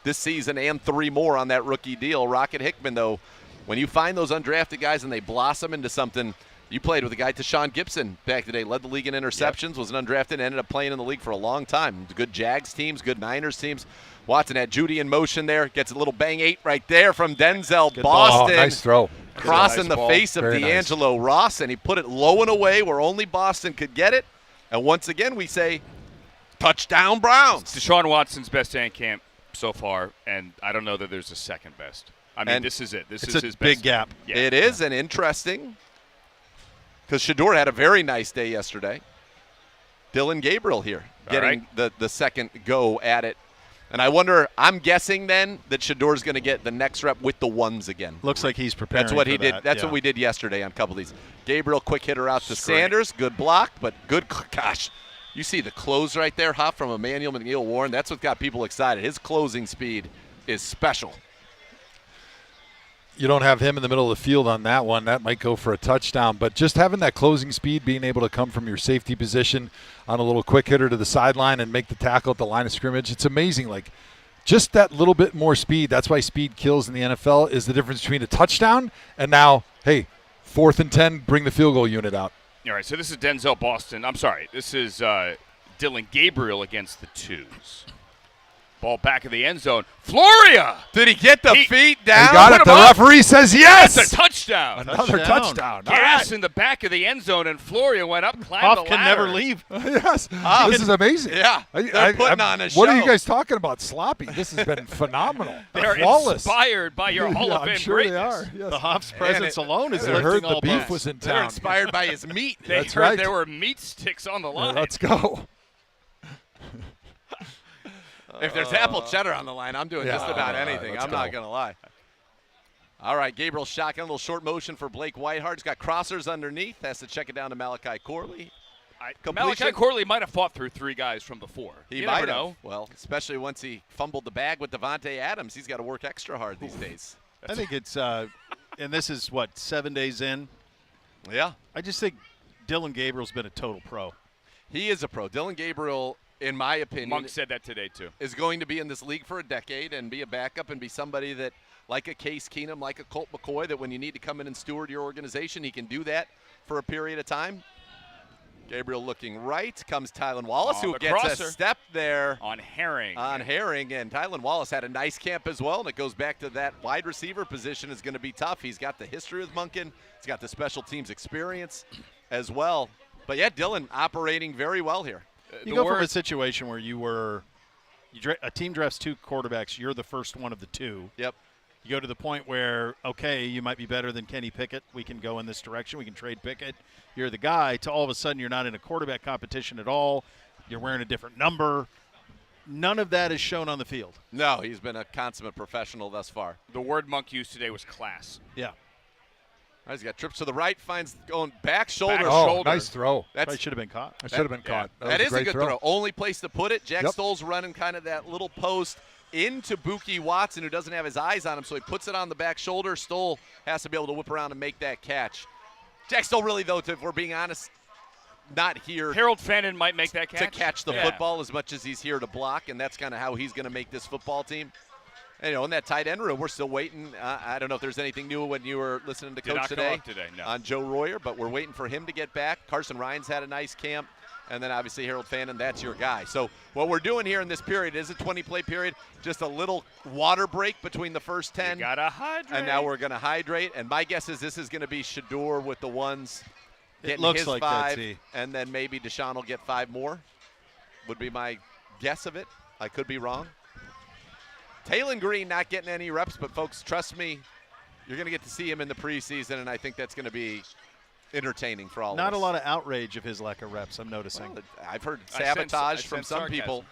this season and 3 more on that rookie deal. Rocket Hickman, though, when you find those undrafted guys and they blossom into something, you played with a guy, Tashawn Gibson, back today, led the league in interceptions, was an undrafted, ended up playing in the league for a long time. Good Jags teams, good Niners teams. Watson had Judy in motion there, gets a little bang 8 right there from Denzel
Good
Boston.
Oh, nice throw.
Crossing
Nice
the
ball.
face of
Very nice.
D'Angelo Ross, and he put it low and away where only Boston could get it. And once again, we say, touchdown Browns.
Deshaun Watson's best day in camp so far, and I don't know that there's a second best. I mean,
And
this is it. This
it's
is
a
his
big
best.
gap.
Yeah.
It is an interesting, because Shador had a very nice day yesterday. Dylan Gabriel here
All
getting
right.
the second go at it. And I wonder, I'm guessing then that Shador's going to get the next rep with the ones again.
Looks like he's preparing.
That's what
for
he did.
that,
That's
yeah.
what we did yesterday on a couple of these. Gabriel, quick hitter out to
Screen.
Sanders. Good block, but good. Gosh, you see the close right there, Hop, from Emmanuel McNeil-Warren. That's what got people excited. His closing speed is special.
you don't have him in the middle of the field on that one. That might go for a touchdown. But just having that closing speed, being able to come from your safety position on a little quick hitter to the sideline and make the tackle at the line of scrimmage, it's amazing. Like, just that little bit more speed. That's why speed kills in the NFL is the difference between a touchdown and now, hey, 4th and 10, bring the field goal unit out.
All right, so this is Denzel Boston. I'm sorry, this is Dylan Gabriel against the twos. Ball back of the end zone. Floria!
Did he get the feet down?
He got it.
Put
The
him up.
referee says yes.
That's a touchdown.
Another touchdown. All
Gas
right.
in the back of the end zone, and Floria went up, climbed
Hoff
the
can
ladder.
never leave.
Yes. This is amazing.
Yeah, they're putting on a show.
What are you guys talking about? Sloppy. This has been phenomenal.
They're
Flawless.
inspired by your Hall of
I'm
Fame
sure
greatness.
they are. Yes.
The Hoff's presence alone is
I
lifting
heard
all
the beef
boats.
was in
They're
town.
inspired by his meat.
They
That's
heard
right.
there were meat sticks on the line.
Let's go.
If there's apple cheddar on the line, I'm doing just about
all right,
anything.
let's
I'm not
go.
going to lie. All right, Gabriel shotgun, a little short motion for Blake Whiteheart. He's got crossers underneath. Has to check it down to Malachi Corley. Completion.
Malachi Corley might have fought through 3 guys from before.
He
you
might
never
have.
know.
Well, especially once he fumbled the bag with Devontae Adams. He's got to work extra hard these days.
I think it's, and this is, 7 days in?
Yeah.
I just think Dylan Gabriel's been a total pro.
He is a pro. Dylan Gabriel, in my opinion,
Monk said that today, too.
is going to be in this league for a decade and be a backup and be somebody that, like a Case Keenum, like a Colt McCoy, that when you need to come in and steward your organization, he can do that for a period of time. Gabriel looking right. Comes Tylan Wallace,
Oh,
who
the
gets
crosser.
a step there
On Herring.
on Herring. And Tylan Wallace had a nice camp as well, and it goes back to that wide receiver position is going to be tough. He's got the history with Monken. He's got the special teams experience as well. But, yeah, Dylan operating very well here.
You go from a situation where a team drafts 2 quarterbacks, you're the first one of the 2.
Yep.
You go to the point where, okay, you might be better than Kenny Pickett. We can go in this direction. We can trade Pickett. You're the guy. To all of a sudden, you're not in a quarterback competition at all. You're wearing a different number. None of that is shown on the field.
No, he's been a consummate professional thus far.
The word Monk used today was class.
Yeah.
All right, he's got trips to the right, finds going back shoulder.
Back
Oh,
shoulder.
nice throw.
That's
Probably should have been caught.
That should have been caught.
that
was
is
a
a
great
good throw. Only place to put it. Jack
Yep.
Stoll's running kind of that little post into Buki Watson, who doesn't have his eyes on him, so he puts it on the back shoulder. Stoll has to be able to whip around and make that catch. Jack Stoll really, though, if we're being honest, not here
Harold Fannin might make that catch.
to catch the
Yeah.
football as much as he's here to block, and that's kind of how he's going to make this football team. And, in that tight end room, we're still waiting. I don't know if there's anything new when you were listening to
Did
Coach
not come
today,
up today, no.
on Joe Royer, but we're waiting for him to get back. Carson Ryan's had a nice camp, and then obviously Harold Fannin, that's your guy. So what we're doing here in this period is a 20-play period, just a little water break between the first 10.
You gotta hydrate.
And now we're going to hydrate. And my guess is this is going to be Shador with the ones getting
looks
his
like that,
5,
see.
and then maybe Deshaun will get 5 more, would be my guess of it. I could be wrong. Taylon Green not getting any reps, but, folks, trust me, you're going to get to see him in the preseason, and I think that's going to be entertaining for all of us.
Not a lot of outrage of his lack of reps, I'm noticing.
Well, I've heard
I
sabotage
sense
from some
sarcasm.
people.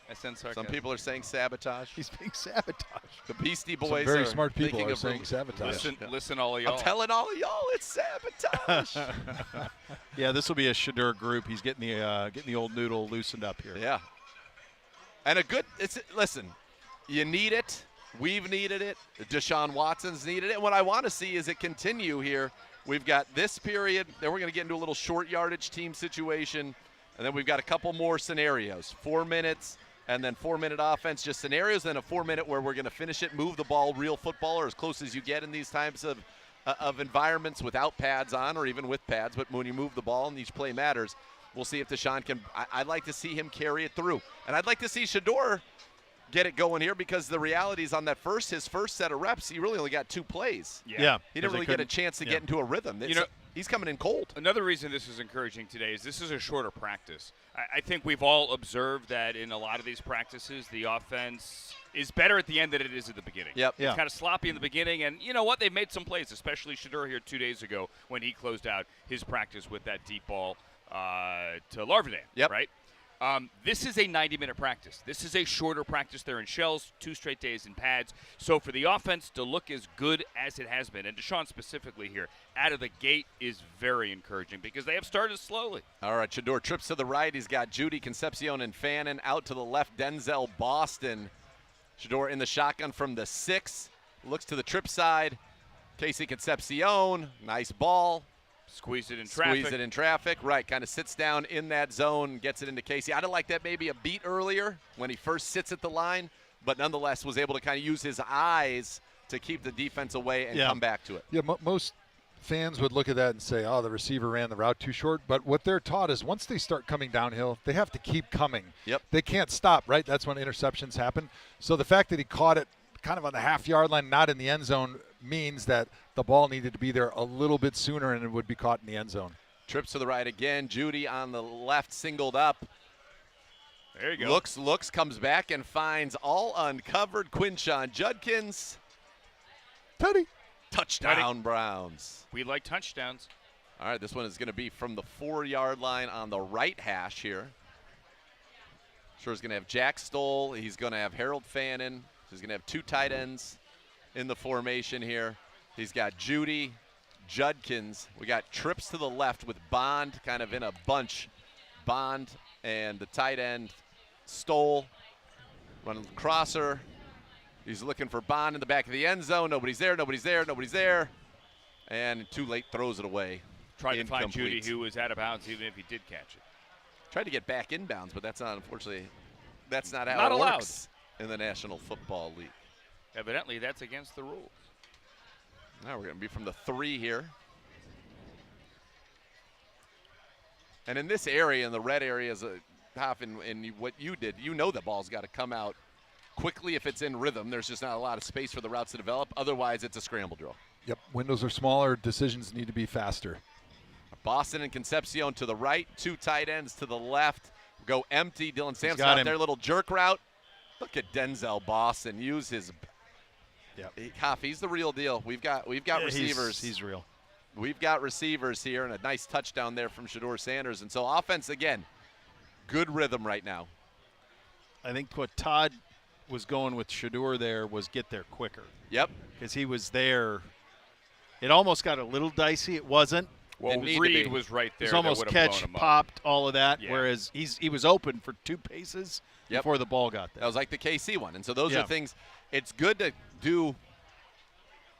I sense sarcasm.
Some people are saying sabotage.
He's being sabotaged.
The Beastie
Some
Boys
very
are
smart people
thinking
are
of
saying sabotage.
Listen, all of y'all.
I'm telling all of y'all, it's sabotage.
Yeah, this will be a Shador group. He's getting the old noodle loosened up here.
Yeah. And listen, you need it. We've needed it. Deshaun Watson's needed it. What I want to see is it continue here. We've got this period. Then we're going to get into a little short yardage team situation. And then we've got a couple more scenarios. 4 minutes and then 4-minute offense. Just scenarios. Then a 4-minute where we're going to finish it, move the ball, real football, or as close as you get in these types of environments without pads on or even with pads. But when you move the ball and each play matters, we'll see if Deshaun can. I'd like to see him carry it through. And I'd like to see Shador get it going here, because the reality is on his first set of reps, he really only got 2 plays.
Yeah.
He didn't really get a chance to
yeah.
get into a rhythm. He's coming in cold.
Another reason this is encouraging today is this is a shorter practice. I think we've all observed that in a lot of these practices, the offense is better at the end than it is at the beginning.
Yep.
Yeah.
It's kind of sloppy in the beginning, and you know what? They've made some plays, especially Shador here 2 days ago when he closed out his practice with that deep ball to Larvadan,
Yep.
right? This is a 90-minute practice. This is a shorter practice. They're in shells, 2 straight days in pads. So for the offense to look as good as it has been, and Deshaun specifically here, out of the gate is very encouraging because they have started slowly.
All right, Shador trips to the right. He's got Judy, Concepcion, and Fannin. Out to the left, Denzel Boston. Shador in the shotgun from the 6. Looks to the trip side. Casey Concepcion, nice ball.
Squeeze it in traffic.
Squeeze it in traffic. Right, kind of sits down in that zone, gets it into Casey. I'd have liked that maybe a beat earlier when he first sits at the line, but nonetheless was able to kind of use his eyes to keep the defense away and come back to it.
Yeah, most fans would look at that and say, oh, the receiver ran the route too short. But what they're taught is once they start coming downhill, they have to keep coming.
Yep.
They can't stop, right? That's when interceptions happen. So the fact that he caught it kind of on the half-yard line, not in the end zone, means that the ball needed to be there a little bit sooner and it would be caught in the end zone.
Trips to the right again. Judy on the left, singled up.
There you go.
Looks, comes back and finds all uncovered Quinshon Judkins.
Teddy.
Touchdown, Browns.
We like touchdowns.
All right, this one is going to be from the 4-yard line on the right hash here. Sure is going to have Jack Stoll. He's going to have Harold Fannin. He's going to have 2 tight ends in the formation here. He's got Judy, Judkins. We got trips to the left with Bond kind of in a bunch. Bond and the tight end, Stoll, running the crosser. He's looking for Bond in the back of the end zone. Nobody's there, nobody's there, nobody's there. And too late, throws it away.
Tried to find
Incomplete.
Judy, who was out of bounds, even if he did catch it.
Tried to get back inbounds, but that's not, unfortunately, that's not how
Not
it
allowed.
works in the National Football League.
Evidently, that's against the rules.
Now we're going to be from the 3 here. And in this area, in the red area, is half in what you did, you know the ball's got to come out quickly if it's in rhythm. There's just not a lot of space for the routes to develop. Otherwise, it's a scramble drill.
Yep, windows are smaller, decisions need to be faster.
Boston and Concepcion to the right, 2 tight ends to the left. Go empty. Dylan Sampson
got
out
him.
there, little jerk route. Look at Denzel Boston use his.
Yep.
He's the real deal. We've got receivers.
He's real.
We've got receivers here, and a nice touchdown there from Shedeur Sanders. And so offense, again, good rhythm right now.
I think what Todd was going with Shedeur there was get there quicker.
Yep.
Because he was there. It almost got a little dicey. It wasn't.
Well,
Didn't need to
Reed
be.
was right there.
It's
that
almost
would've
catch,
blown him up.
popped, all of that,
Yeah.
whereas he was open for 2 paces
Yep.
before the ball got
That
there.
was like the KC one. And so those
Yeah.
are things it's good to do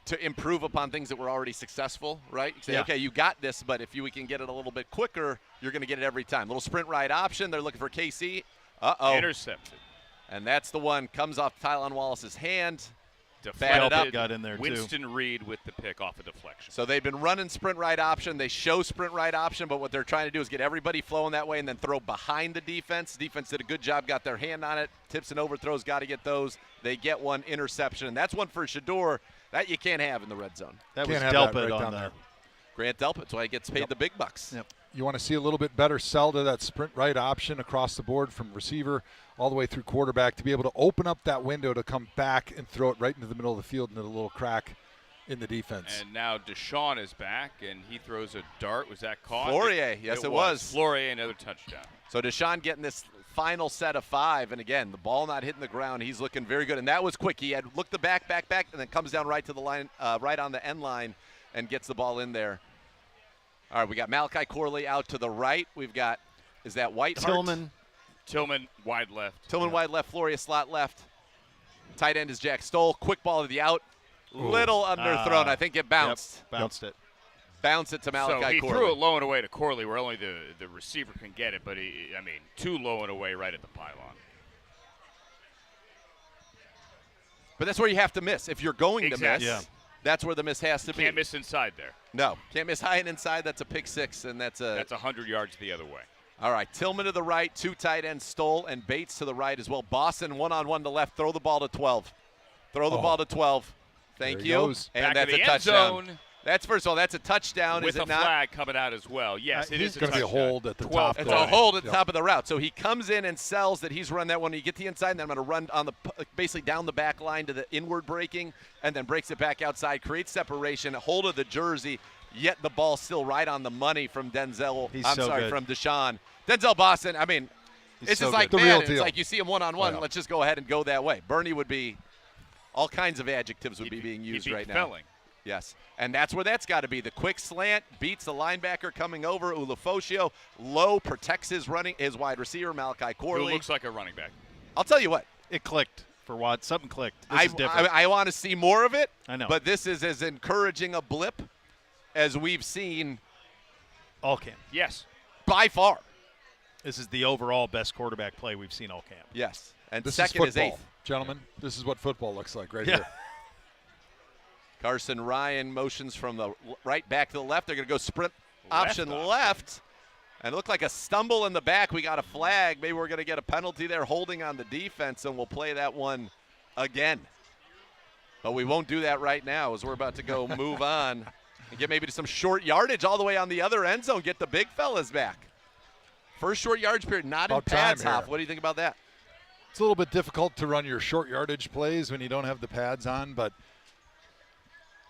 to improve upon things that were already successful, right? You say,
Yeah.
okay, you got this, but if we can get it a little bit quicker, you're going to get it every time. Little sprint ride option. They're looking for KC. Uh-oh.
Intercepted.
And that's the one. Comes off Tylon Wallace's hand.
Deflected.
up.
Got in there, too.
Winston Reed with the pick off a deflection.
So they've been running sprint right option. They show sprint right option, but what they're trying to do is get everybody flowing that way and then throw behind the defense. Defense did a good job, got their hand on it. Tips and overthrows, got to get those. They get one interception, and that's one for Shedeur that you can't have in the red zone.
That was
Can't have that
Delpit
right
on
down
there.
there.
Grant Delpit, that's why he gets paid the big bucks.
Yep.
You want to see a little bit better sell to that sprint right option across the board from receiver all the way through quarterback to be able to open up that window to come back and throw it right into the middle of the field into the little crack in the defense.
And now Deshaun is back, and he throws a dart. Was that caught?
Flourier, yes, it was.
Flourier, another touchdown.
So Deshaun getting this final set of 5, and again, the ball not hitting the ground. He's looking very good, and that was quick. He had looked the back, and then comes down right to the line, right on the end line, and gets the ball in there. All right, we got Malachi Corley out to the right. We've got, is that Whitehart?
Tillman, wide left.
Tillman wide left, Floria slot left. Tight end is Jack Stoll. Quick ball to the out. Little underthrown. I think it bounced.
Yep, bounced it.
Bounce it to Malachi
So he
Corley.
threw it low and away to Corley, where only the receiver can get it, but too low and away right at the pylon.
But that's where you have to miss. If you're going
Exactly.
to miss,
Yeah.
that's where the miss has to be.
Can't miss inside there.
No, can't miss high and inside. That's a pick 6, and that's
100 yards the other way.
All right, Tillman to the right, 2 tight ends, Stoll and Bates to the right as well. Boston one-on-one to left. Throw the ball to 12. Throw the ball to 12. Thank
There he
you.
goes.
And
Back of
that's
the
a
end
touchdown.
zone.
That's first of all, that's a touchdown,
With
is
a
it not?
flag coming out as well. Yes, it
He's
is a
gonna be a
touchdown.
hold at the
12
top
It's
there.
a hold at the
Yep.
top of the route. So he comes in and sells that he's run that one. You get the inside, and then I'm going to run on the basically down the back line to the inward breaking, and then breaks it back outside, creates separation, hold of the jersey, yet the ball still right on the money from Denzel.
He's
I'm
so
sorry,
good.
from Deshaun. Denzel Boston, I mean, it's
so
just like
good. The
man,
real
it's
deal.
like you see him one-on-one.
Oh, yeah.
Let's just go ahead and go that way. Bernie would be, all kinds of adjectives would be being used
He'd be
right now.
felling.
Yes, and that's where that's got to be. The quick slant beats the linebacker coming over. Ulafosio low protects his wide receiver Malachi
Who
Corley.
looks like a running back.
I'll tell you what.
It clicked for Watts. Something clicked. This is different.
I want to see more of it.
I know.
But this is as encouraging a blip as we've seen
all camp.
Yes.
by far.
This is the overall best quarterback play we've seen all camp.
Yes. And
This
second
is football,
eighth.
gentlemen. This is what football looks like right
Yeah.
here.
Carson Ryan motions from the right back to the left. They're going to go sprint option
option.
left. And it looked like a stumble in the back. We got a flag. Maybe we're going to get a penalty there holding on the defense, and we'll play that one again. But we won't do that right now as we're about to go move on and get maybe to some short yardage all the way on the other end zone, get the big fellas back. First short yardage period, not in
About time
pads,
here.
Hoff. What do you think about that?
It's a little bit difficult to run your short yardage plays when you don't have the pads on, but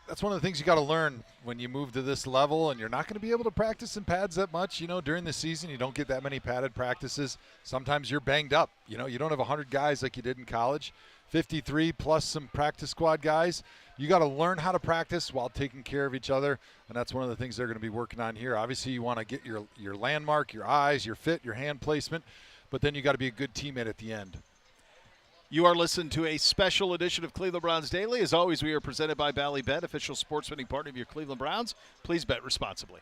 that's one of the things you got to learn when you move to this level, and you're not going to be able to practice in pads that much. During the season, you don't get that many padded practices. Sometimes you're banged up. You don't have 100 guys like you did in college. 53 plus some practice squad guys. You got to learn how to practice while taking care of each other, and that's one of the things they're going to be working on here. Obviously, you want to get your landmark, your eyes, your fit, your hand placement, but then you got to be a good teammate at the end.
You are listening to a special edition of Cleveland Browns Daily. As always, we are presented by Bally Bet, official sports betting partner of your Cleveland Browns. Please bet responsibly.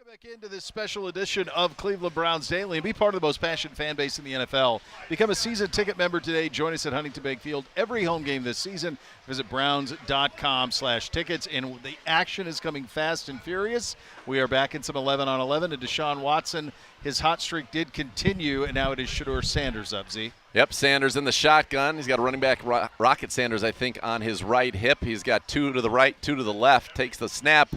Welcome back into this special edition of Cleveland Browns Daily and be part of the most passionate fan base in the NFL. Become a season ticket member today. Join us at Huntington Bank Field every home game this season. Visit browns.com/tickets. And the action is coming fast and furious. We are back in some 11-on-11, and Deshaun Watson, his hot streak did continue, and now it is Shedeur Sanders up, Z.
Yep, Sanders in the shotgun. He's got a running back, Rocket Sanders, I think, on his right hip. He's got 2 to the right, 2 to the left, takes the snap.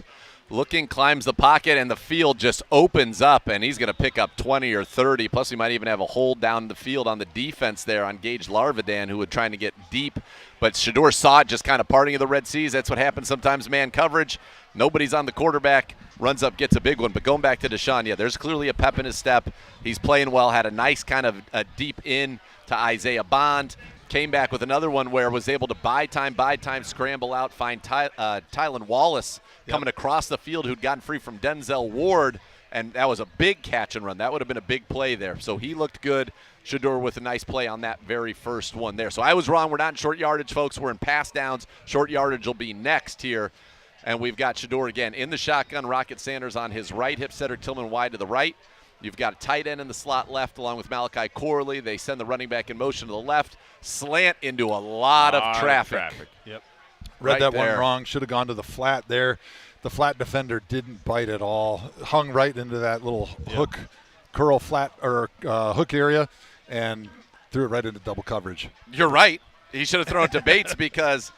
Looking, climbs the pocket, and the field just opens up, and he's going to pick up 20 or 30. Plus, he might even have a hold down the field on the defense there on Gage Larvidan, who was trying to get deep. But Shedeur saw it, just kind of parting of the Red Seas. That's what happens sometimes, man coverage. Nobody's on the quarterback, runs up, gets a big one. But going back to Deshaun, yeah, there's clearly a pep in his step. He's playing well, had a nice kind of a deep in to Isaiah Bond. Came back with another one where was able to buy time, scramble out, find Tylan Wallace coming across the field who'd gotten free from Denzel Ward, and that was a big catch and run. That would have been a big play there. So he looked good. Shedeur with a nice play on that very first one there. So I was wrong. We're not in short yardage, folks. We're in pass downs. Short yardage will be next here. And we've got Shedeur again in the shotgun. Rocket Sanders on his right, hip Cedric Tillman wide to the right. You've got a tight end in the slot left along with Malachi Corley. They send the running back in motion to the left. Slant into a lot of traffic.
Yep.
Read that
there.
one wrong. Should have gone to the flat there. The flat defender didn't bite at all. Hung right into that little hook, curl flat or hook area, and threw it right into double coverage.
You're right. He should have thrown it to Bates because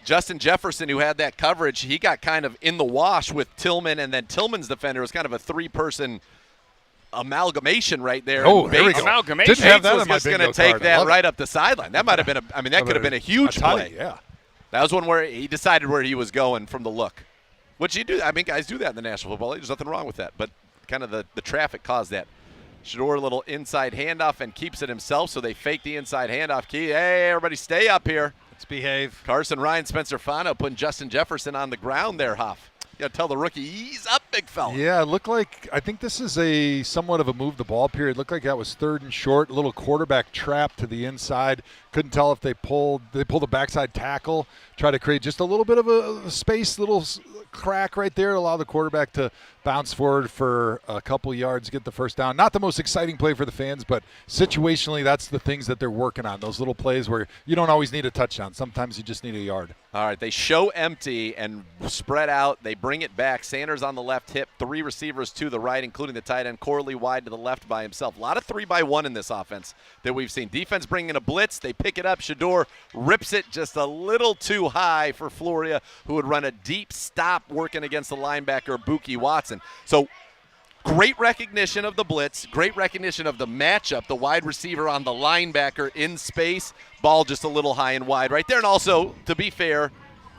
Justin Jefferson, who had that coverage, he got kind of in the wash with Tillman, and then Tillman's defender was kind of a 3-person amalgamation right there.
Oh,
and
there we
Bates,
go.
Amalgamation.
Didn't have
Bates
that
was
on my
just going
bingo
to take
card. I
that
love
right
it.
up the sideline. That might have been that could have been a huge play.
Yeah.
That was one where he decided where he was going from the look. Which you do. I mean, guys do that in the National Football League. There's nothing wrong with that. But kind of the traffic caused that. Shedeur, a little inside handoff and keeps it himself, so they fake the inside handoff. Key, hey, everybody stay up here.
Let's behave.
Carson Ryan, Spencer Fano putting Justin Jefferson on the ground there, Huff. You got to tell the rookie, ease up, big fella.
Yeah, it looked like, I think this is a somewhat of a move the ball period. It looked like that was 3rd and short, a little quarterback trap to the inside. Couldn't tell if they pulled a backside tackle, try to create just a little bit of a space, little crack right there, allow the quarterback to bounce forward for a couple yards, get the first down. Not the most exciting play for the fans, but situationally, that's the things that they're working on, those little plays where you don't always need a touchdown. Sometimes you just need a yard.
All right, they show empty and spread out. They bring it back. Sanders on the left hip, 3 receivers to the right, including the tight end Corley wide to the left by himself. A lot of 3-by-1 in this offense that we've seen. Defense bringing in a blitz. They pick it up. Shedeur rips it just a little too high for Floria, who would run a deep stop working against the linebacker Buki Watson. So great recognition of the blitz, great recognition of the matchup, the wide receiver on the linebacker in space, ball just a little high and wide right there. And also, to be fair,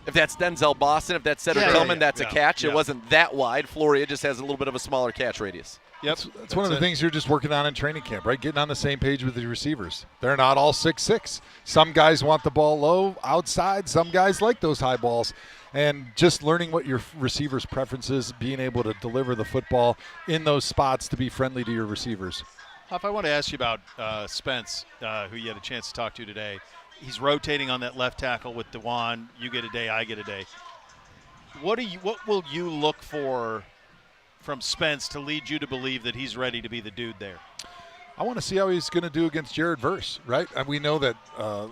if that's Denzel Boston, if that's Cedric Tillman, that's a catch. It wasn't that wide. Floria just has a little bit of a smaller catch radius.
Yep.
That's one of the things you're just working on in training camp, right? Getting on the same page with the receivers. They're not all 6'6". Some guys want the ball low outside. Some guys like those high balls. And just learning what your receivers' preferences, being able to deliver the football in those spots to be friendly to your receivers.
Huff, I want to ask you about Spence, who you had a chance to talk to today. He's rotating on that left tackle with DeJuan. You get a day, I get a day. What will you look for from Spence to lead you to believe that he's ready to be the dude there?
I want to see how he's going to do against Jared Verse, right? And we know that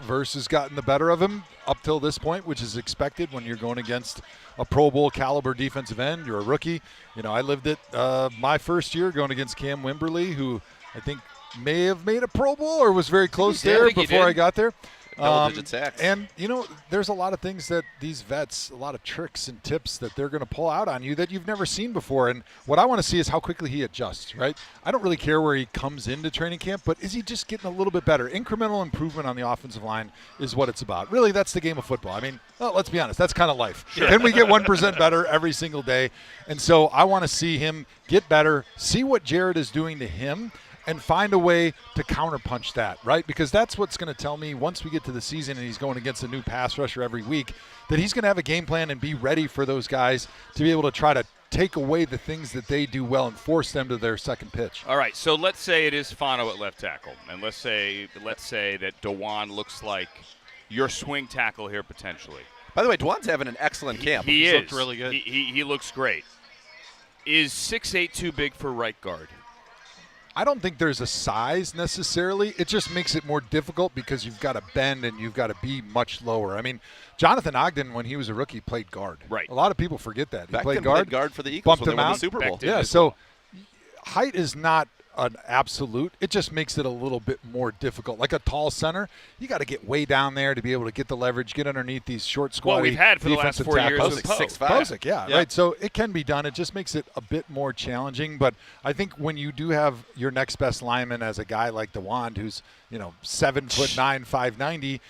Verse has gotten the better of him up till this point, which is expected when you're going against a Pro Bowl caliber defensive end. You're a rookie. You know, I lived it my first year going against Cam Wimberly, who I think may have made a Pro Bowl or was very close there before I got there.
Double-digit sacks.
And, you know, there's a lot of things that these vets, a lot of tricks and tips that they're going to pull out on you that you've never seen before. And what I want to see is how quickly he adjusts, right? I don't really care where he comes into training camp, but is he just getting a little bit better? Incremental improvement on the offensive line is what it's about. Really, that's the game of football. I mean, well, let's be honest, that's kind of life. Can we get 1% better every single day? And so I want to see him get better, see what Jared is doing to him, and find a way to counterpunch that, right? Because that's what's going to tell me once we get to the season and he's going against a new pass rusher every week, that he's going to have a game plan and be ready for those guys to be able to try to take away the things that they do well and force them to their second pitch.
All right, so let's say it is Fano at left tackle, and let's say that DeJuan looks like your swing tackle here potentially.
By the way, DeJuan's having an excellent camp.
He
He's
is.
looked really good.
He looks great. Is 6'8" too big for right guard?
I don't think there's a size necessarily. It just makes it more difficult because you've got to bend and you've got to be much lower. I mean, Jonathan Ogden, when he was a rookie, played guard.
Right.
A lot of people forget that. He
Becton
played
played guard for the Eagles
bumped
when they
him
won
out.
the Super Bowl.
Becton
Yeah,
as
so
well.
height is not an absolute. It just makes it a little bit more difficult. Like a tall center, you got to get way down there to be able to get the leverage, get underneath these short, squatty
Well, we've had for the last
defensive
4 years
tackles.
with Poe.
6'5".
Posick, yeah,
Yeah.
right. So it can be done. It just makes it a bit more challenging. But I think when you do have your next best lineman as a guy like DeWand, who's 7'9", 590,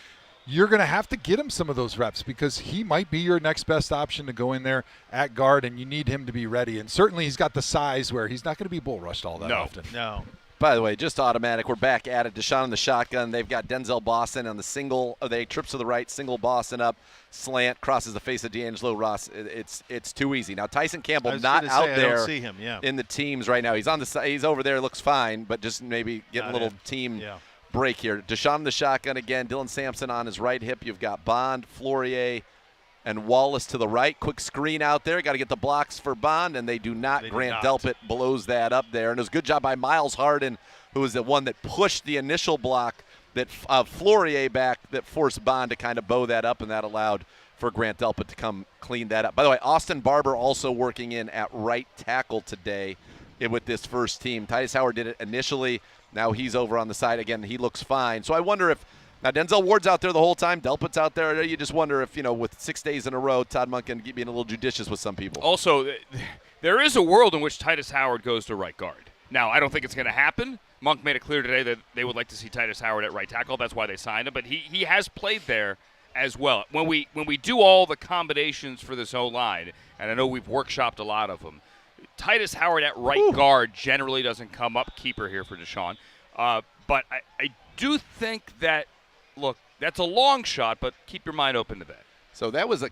you're going to have to get him some of those reps because he might be your next best option to go in there at guard, and you need him to be ready. And certainly he's got the size where he's not going to be bull rushed all that
No.
often.
No.
By the way, just automatic. We're back at it. Deshaun in the shotgun. They've got Denzel Boston on the single. They trips to the right, single Boston up, slant, crosses the face of D'Angelo Ross. It's too easy. Now Tyson
I
Campbell
was
not
gonna
out
say, I
there
don't see him. Yeah.
in the teams right now. He's on the side. He's over there. Looks fine, but just maybe get
Not
a little
in.
team
Yeah.
break here. Deshaun in the shotgun again. Dylan Sampson on his right hip. You've got Bond, Flourier, and Wallace to the right. Quick screen out there. Got to get the blocks for Bond, and they do not.
They do
Grant
not.
Delpit blows that up there. And it was a good job by Miles Harden, who was the one that pushed the initial block that Flourier back that forced Bond to kind of bow that up, and that allowed for Grant Delpit to come clean that up. By the way, Austin Barber also working in at right tackle today with this first team. Titus Howard did it initially. Now he's over on the side again. He looks fine. So I wonder if now Denzel Ward's out there the whole time. Delpit's out there. You just wonder if, with 6 days in a row, Todd Monken being a little judicious with some people.
Also, there is a world in which Titus Howard goes to right guard. Now, I don't think it's going to happen. Monk made it clear today that they would like to see Titus Howard at right tackle. That's why they signed him. But he has played there as well. When we do all the combinations for this O-line, and I know we've workshopped a lot of them, Titus Howard at right guard generally doesn't come up. Keeper here for Deshaun. But I do think that, look, that's a long shot, but keep your mind open to that.
So that was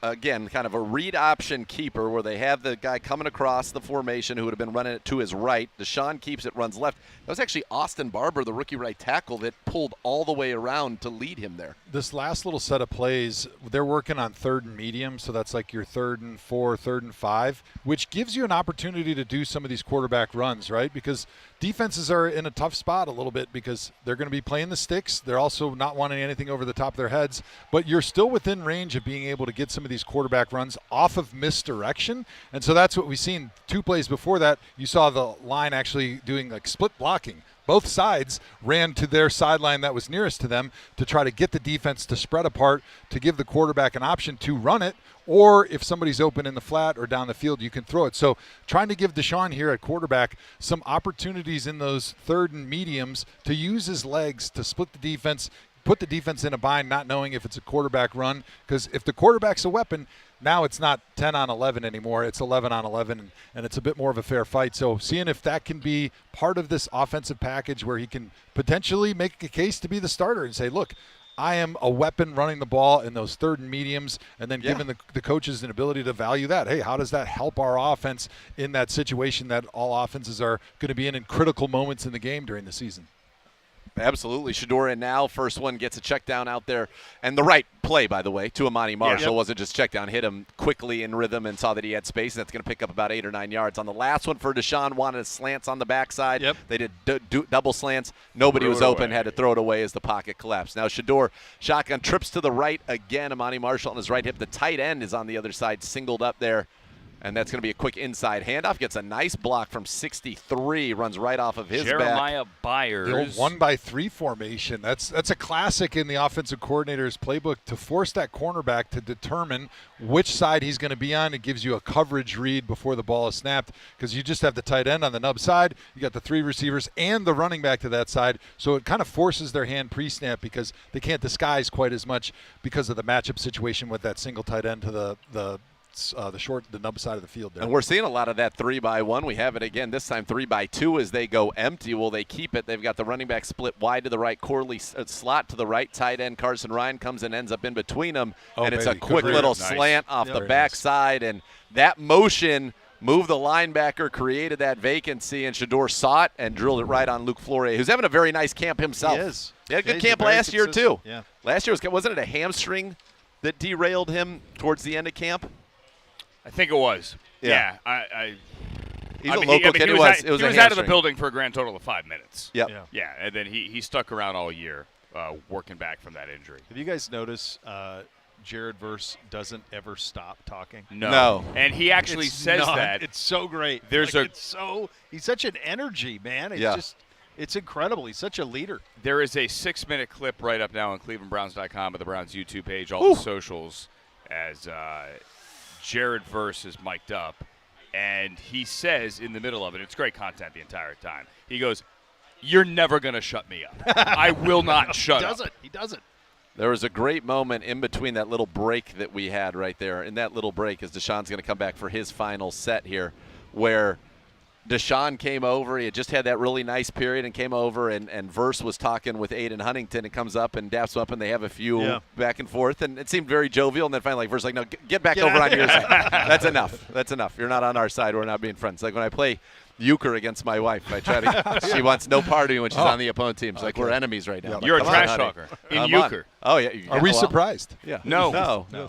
again kind of a read option keeper where they have the guy coming across the formation who would have been running it to his right. Deshaun keeps it, runs left. That was actually Austin Barber, the rookie right tackle, that pulled all the way around to lead him there.
This last little set of plays, they're working on 3rd and medium, so that's like your 3rd and 4, 3rd and 5, which gives you an opportunity to do some of these quarterback runs, right? Because defenses are in a tough spot a little bit because they're going to be playing the sticks. They're also not wanting anything over the top of their heads, but you're still within range of being able to get some of these quarterback runs off of misdirection. And so that's what we've seen 2 plays before that. You saw the line actually doing like split blocking. Both sides ran to their sideline that was nearest to them to try to get the defense to spread apart, to give the quarterback an option to run it, or if somebody's open in the flat or down the field, you can throw it. So trying to give Deshaun here at quarterback some opportunities in those 3rd and mediums to use his legs to split the defense, put the defense in a bind, not knowing if it's a quarterback run. Because if the quarterback's a weapon, now it's not 10 on 11 anymore. It's 11 on 11, and it's a bit more of a fair fight. So seeing if that can be part of this offensive package where he can potentially make a case to be the starter and say, look, I am a weapon running the ball in those 3rd and mediums, and then giving the coaches an ability to value that. Hey, how does that help our offense in that situation that all offenses are going to be in critical moments in the game during the season?
Absolutely. Shedeur in now. First one gets a check down out there. And the right play, by the way, to Amani Marshall. Wasn't just check down. Hit him quickly in rhythm and saw that he had space. And that's going to pick up about 8 or 9 yards. On the last one for Deshaun, wanted slants on the backside.
Yep.
They did double slants. Nobody was open. Had to throw it away as the pocket collapsed. Now Shedeur, shotgun, trips to the right again. Amani Marshall on his right hip. The tight end is on the other side, singled up there. And that's going to be a quick inside handoff. Gets a nice block from 63. Runs right off of his
Jeremiah
back.
Byers.
The old 1-by-3 formation. That's a classic in the offensive coordinator's playbook to force that cornerback to determine which side he's going to be on. It gives you a coverage read before the ball is snapped because you just have the tight end on the nub side. You got the 3 receivers and the running back to that side. So it kind of forces their hand pre-snap because they can't disguise quite as much because of the matchup situation with that single tight end to the nub side of the field there.
And we're seeing a lot of that 3-by-1. We have it again this time 3-by-2 as they go empty. Will they keep it? They've got the running back split wide to the right, Corley slot to the right, tight end Carson Ryan comes and ends up in between them, and it's a quick little slant off the backside, and that motion moved the linebacker, created that vacancy, and Shedeur saw it and drilled it right on Luke Flourier, who's having a very nice camp himself.
He is.
He had a good
He's
camp
very
last year too.
consistent. Yeah.
Last year wasn't it a hamstring that derailed him towards the end of camp?
I think it was.
Yeah.
He's
a local kid.
He
It
was
was a
out of the
hamstring.
building for a grand total of 5 minutes.
Yep.
Yeah.
Yeah, and then he stuck around all year working back from that injury.
Have you guys noticed Jared Verse doesn't ever stop talking?
No.
And he actually says that.
It's so great.
There's
he's such an energy, man. It's incredible. He's such a leader.
There is a 6-minute clip right up now on ClevelandBrowns.com of the Browns YouTube page, all the socials, as Jared Verse is mic'd up. And he says in the middle of it, it's great content the entire time. He goes, "You're never going to shut me up. I will not shut up."
He doesn't.
There was a great moment in between that little break that we had right there. In that little break, as Deshaun's going to come back for his final set here, where Deshaun came over. He had just had that really nice period and came over, and Verse was talking with Aiden Huntington and comes up and daps him up, and they have a few back and forth, and it seemed very jovial. And then finally, Verse no, get back over on your side. That's enough. That's enough. You're not on our side. We're not being friends. Like when I play euchre against my wife, I try to. She wants no party when she's on the opponent team. It's like we're enemies right now.
Yeah,
Like,
You're a
come on,
trash
honey.
talker in
Come
euchre.
on. Oh, yeah.
Are we
well,
surprised?
Yeah.
No.
No.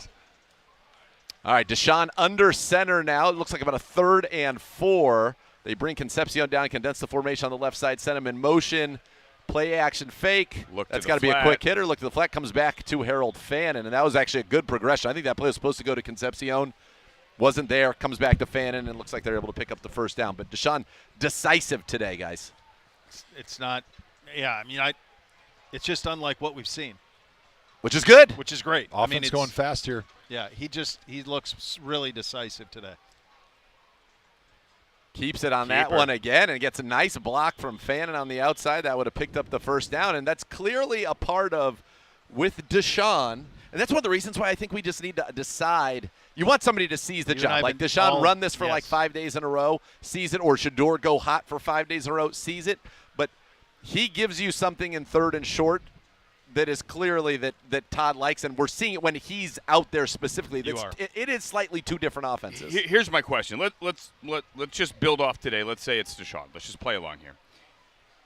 All right, Deshaun under center now. It looks like about a 3rd and 4. They bring Concepcion down, condense the formation on the left side, send him in motion, play action fake.
Look to
That's
the
got to be a
flat.
quick hitter. Look to the flat, comes back to Harold Fannin, and that was actually a good progression. I think that play was supposed to go to Concepcion. Wasn't there, comes back to Fannin, and it looks like they're able to pick up the first down. But Deshaun, decisive today, guys.
It's not. Yeah, I mean, it's just unlike what we've seen,
Which is good.
which is great.
Offense
I mean, it's
going fast here.
Yeah, he looks really decisive today.
Keeps it on that
Keeper.
one again and gets a nice block from Fannin on the outside. That would have picked up the first down, and that's clearly a part of with Deshaun. And that's one of the reasons why I think we just need to decide. You want somebody to seize the
You and I
job.
have
Like
been
Deshaun
all-
run this for like
yes.
5 days in a row, seize it, or Shador go hot for 5 days in a row, seize it. But he gives you something in 3rd and short that is clearly that Todd likes, and we're seeing it when he's out there specifically.
You are.
It is slightly two different offenses.
Here's my question. Let's just build off today. Let's say it's Deshaun. Let's just play along here.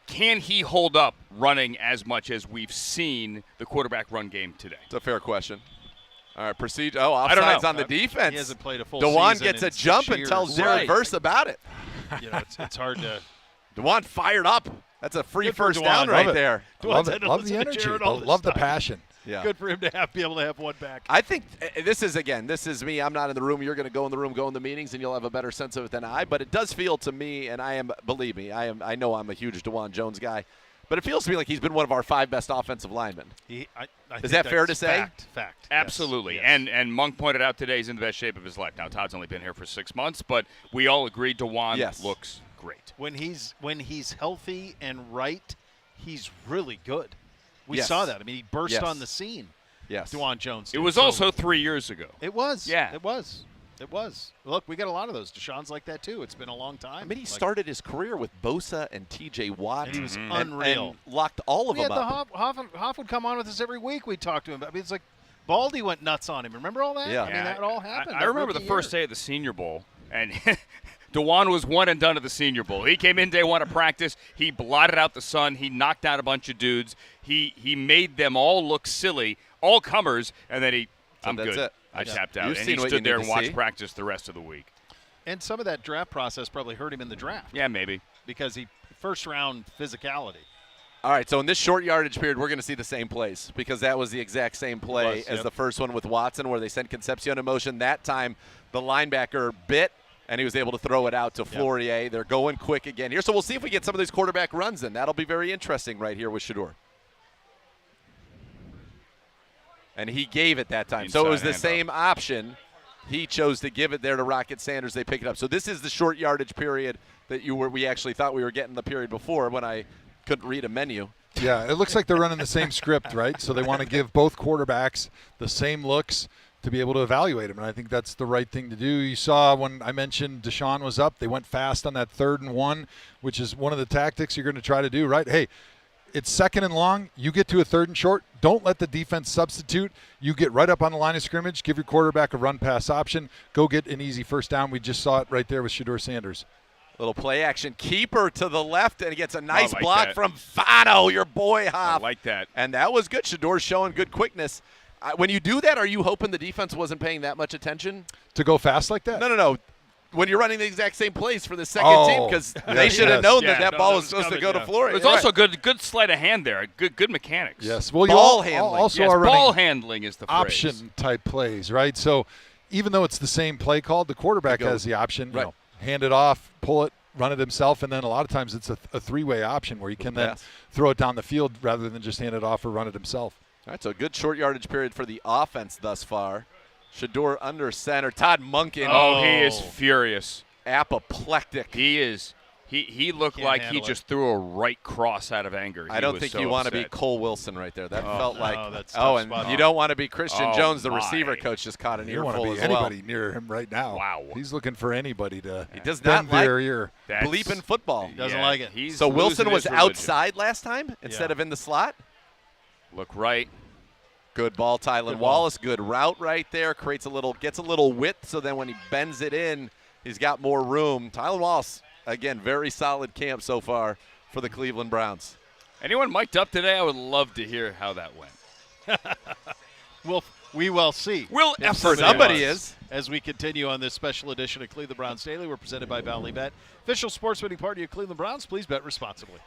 Can he hold up running as much as we've seen the quarterback run game today?
It's a fair question. All right, proceed. Oh,
I don't
offsides
know.
on the defense.
He hasn't played a full
DeJuan
season
gets
in
a jump
6
and tells
years.
Jared
Right.
Verse about it.
You know, it's hard to.
DeJuan fired up. That's a free
Good for
first
DeJuan.
down
Love
right
it.
there.
Love
had
it.
to
Love
listen
the
to
energy.
Jared all this
Love the
time.
passion.
Yeah.
Good for him to be able to have one back.
I think this is me. I'm not in the room. You're going to go in the room, go in the meetings, and you'll have a better sense of it than I. But it does feel to me, and believe me, I know I'm a huge DeJuan Jones guy, but it feels to me like he's been one of our 5 best offensive linemen.
I
Is
think
that fair
that's
to say?
Fact.
Absolutely.
Yes.
And Monk pointed out today he's in the best shape of his life. Now, Todd's only been here for 6 months, but we all agree DeJuan
Yes.
looks great.
When he's healthy and right, he's really good. We
Yes.
saw that. I mean, he burst
Yes.
on the scene.
Yes.
DeJuan Jones.
It
did.
was
So
also 3 years ago.
It was.
Yeah.
It was. Look, we got a lot of those. Deshaun's like that too. It's been a long time.
I mean, he
Like,
started his career with Bosa and T.J. Watt.
And he was
and-
unreal.
And locked all of
We
them
had the
up.
Hoff would come on with us every week. We talked to him. I mean, it's like Baldy went nuts on him. Remember all that?
Yeah.
I mean, that all happened.
I
that
remember the
rookie
first
year.
day of the Senior Bowl, and DeJuan was one and done at the Senior Bowl. He came in day one of practice. He blotted out the sun. He knocked out a bunch of dudes. He made them all look silly, all comers, and then I'm
that's
good.
it.
I
Yeah.
tapped out.
You've
And
seen
he
what
stood
you
there
need
and
to
watched
see.
practice the rest of the week.
And some of that draft process probably hurt him in the draft
Yeah, maybe.
because he first round physicality.
All right, so in this short yardage period, we're going to see the same plays because that was the exact same play
was,
as
yep.
the first one with Watson where they sent Concepcion in motion. That time, the linebacker bit, and he was able to throw it out to Fourier. They're going quick again here, so we'll see if we get some of these quarterback runs in. That'll be very interesting right here with Shador. And he gave it that time. So it was the
Inside
same option. He chose to give it there to Rocket Sanders. They pick it up. So this is the short yardage period that we actually thought we were getting the period before when I couldn't read a menu.
Yeah, it looks like they're running the same script, right? So they want to give both quarterbacks the same looks to be able to evaluate them, and I think that's the right thing to do. You saw when I mentioned Deshaun was up, they went fast on that 3rd and 1, which is one of the tactics you're going to try to do, right? Hey, it's 2nd and long. You get to a 3rd and short. Don't let the defense substitute. You get right up on the line of scrimmage. Give your quarterback a run-pass option. Go get an easy first down. We just saw it right there with Shador Sanders.
Little play action keeper to the left, and he gets a nice
like
block
that.
from Fano, your boy
I
Hoff.
like that.
And that was good. Shador's showing good quickness. When you do that, are you hoping the defense wasn't paying that much attention?
To go fast like that?
No. When you're running the exact same plays for the second
Oh,
team, because
yes,
they should have
yes.
known
Yeah,
that
no,
ball
that
was
was
supposed to
coming,
go to
yeah.
Flory.
There's also good sleight of hand there. Good mechanics.
Yes. Well,
Ball
you
handling.
also
Yes,
are running
ball handling is the phrase.
option type plays, right? So even though it's the same play called, the quarterback
You go-
has the option, you
right.
know, hand it off, pull it, run it himself, and then a lot of times it's a three-way option where he can then
Pass.
throw it down the field rather than just hand it off or run it himself.
All right, so a good short yardage period for the offense thus far. Shador under center. Todd Monken,
Oh, he is furious.
apoplectic.
He is. He looked
Can't
like he
handle it.
just threw a right cross out of anger.
I
He
don't
was
think
so
you want to be
upset.
Cole Wilson right there. That felt
no,
like
that's tough
and
spot.
you don't want to be Christian
Oh,
Jones, the
my.
receiver coach, just caught an
You don't want to
earful
be
as well.
anybody near him right now.
Wow.
He's looking for anybody to
He does
bend
not like
their ear.
That's-
bleeping football.
Doesn't like it.
He's
So Wilson
losing
was
his religion.
outside last time instead
Yeah.
of in the slot.
Look right.
Good ball, Tylan
Good ball.
Wallace. Good route right there. Gets a little width, so then when he bends it in, he's got more room. Tylan Wallace, again, very solid camp so far for the Cleveland Browns.
Anyone mic'd up today? I would love to hear how that went.
We will see.
Will
If
effort
Somebody
was.
is.
As we continue on this special edition of Cleveland Browns Daily, we're presented by Valley Bet, official sports betting party of Cleveland Browns. Please bet responsibly.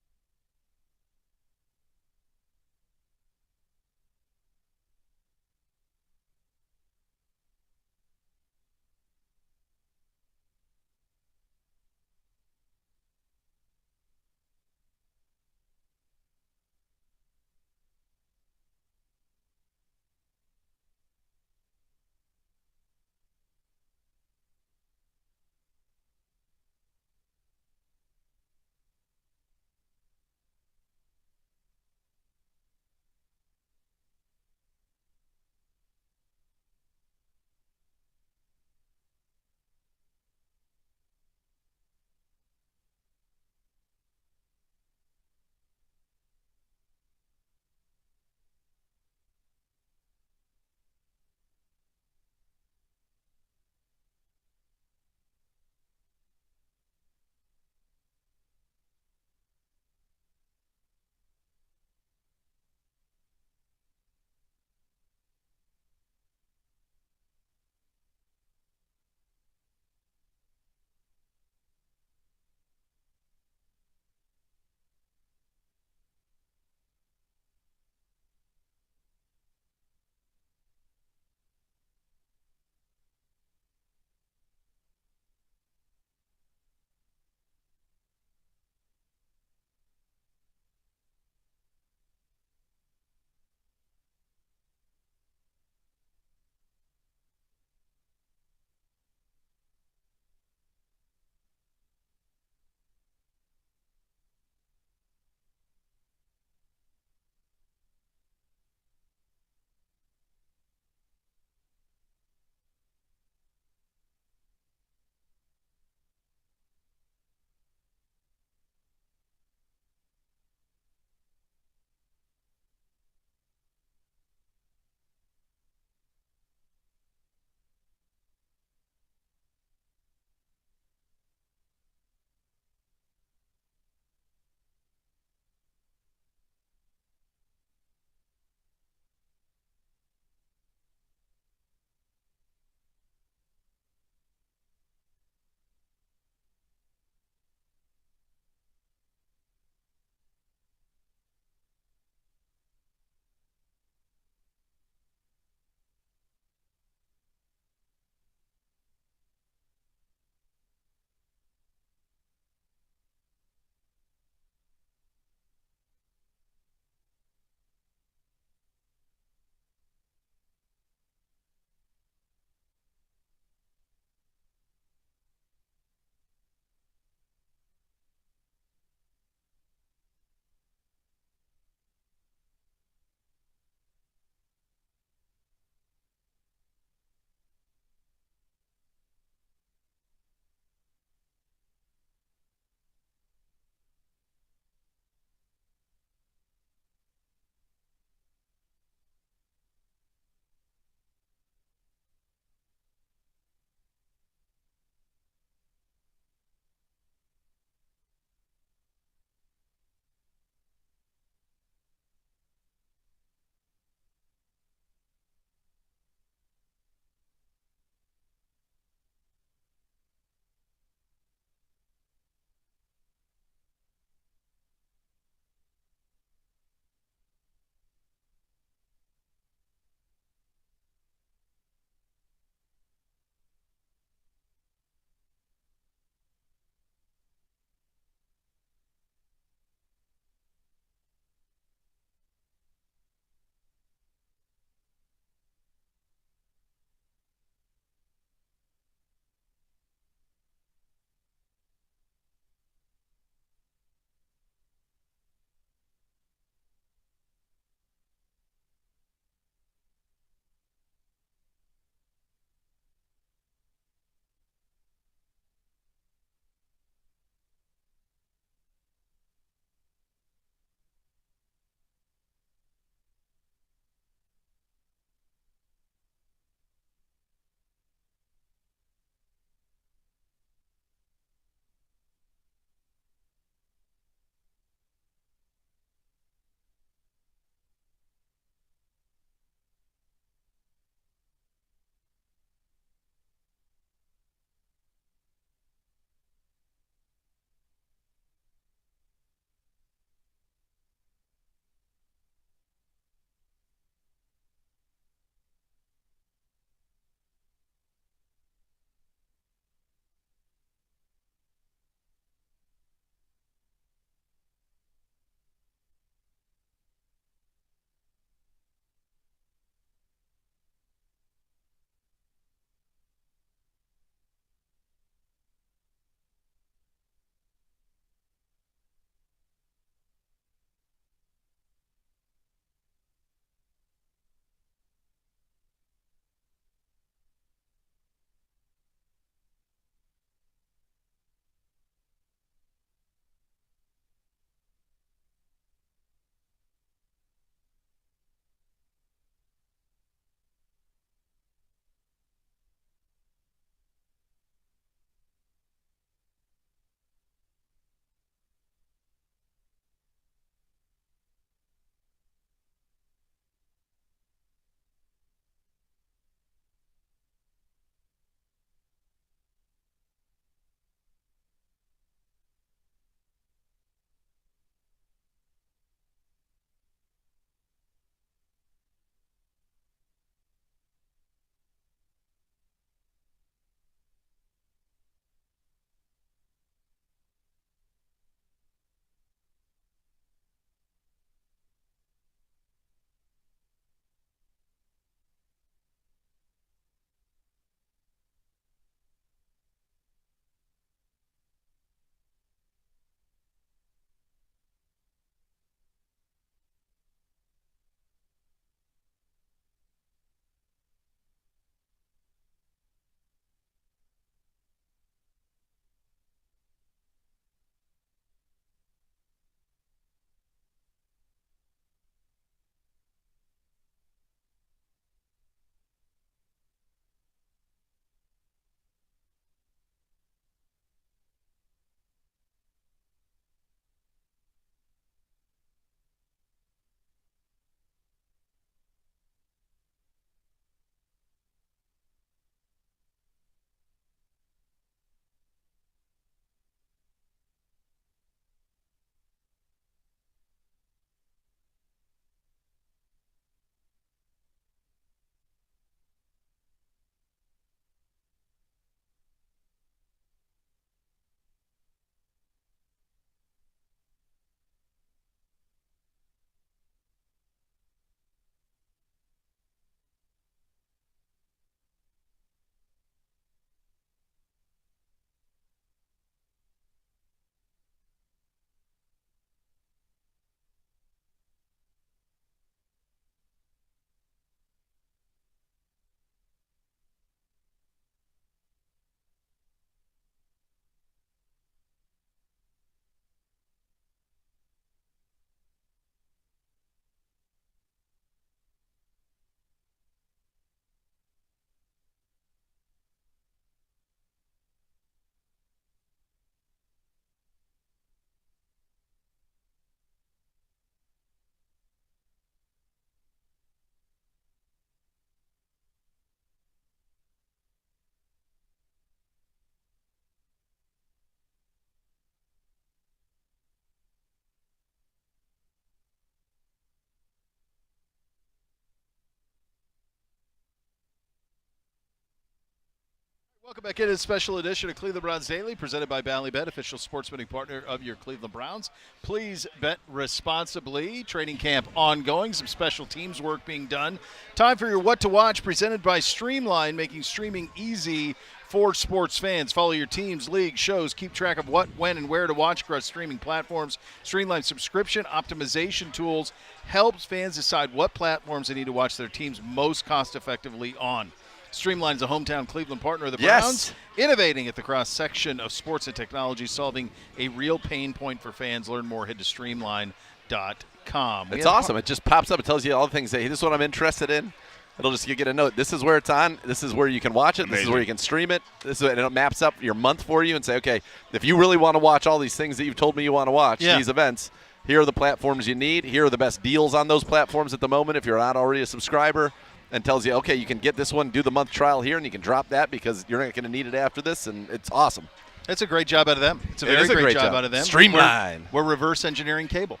Welcome back into a special edition of Cleveland Browns Daily, presented by Ballybet, official sports betting partner of your Cleveland Browns. Please bet responsibly. Training camp ongoing, some special teams work being done. Time for your What to Watch, presented by Streamline, making streaming easy for sports fans. Follow your teams, leagues, shows, keep track of what, when, and where to watch across streaming platforms. Streamline subscription optimization tools helps fans decide what platforms they need to watch their teams most cost-effectively on. Streamline is a hometown Cleveland partner of the Browns, innovating at the cross-section of sports and technology, solving a real pain point for fans. Learn more, head to streamline.com.
It's awesome. It just pops up. It tells you all the things. Hey, this is what I'm interested in. It'll just, you get a note. This is where it's on. This is where you can watch it. Amazing. This is where you can stream it. And it maps up your month for you and say, okay, if you really want to watch all these things that you've told me you want to watch, these events, here are the platforms you need. Here are the best deals on those platforms at the moment if you're not already a subscriber. And tells you, okay, you can get this one, do the month trial here, and you can drop that because you're not going to need it after this, and it's awesome.
It's a great job out of them. It's a very great job out of them.
Streamline.
We're reverse engineering cable.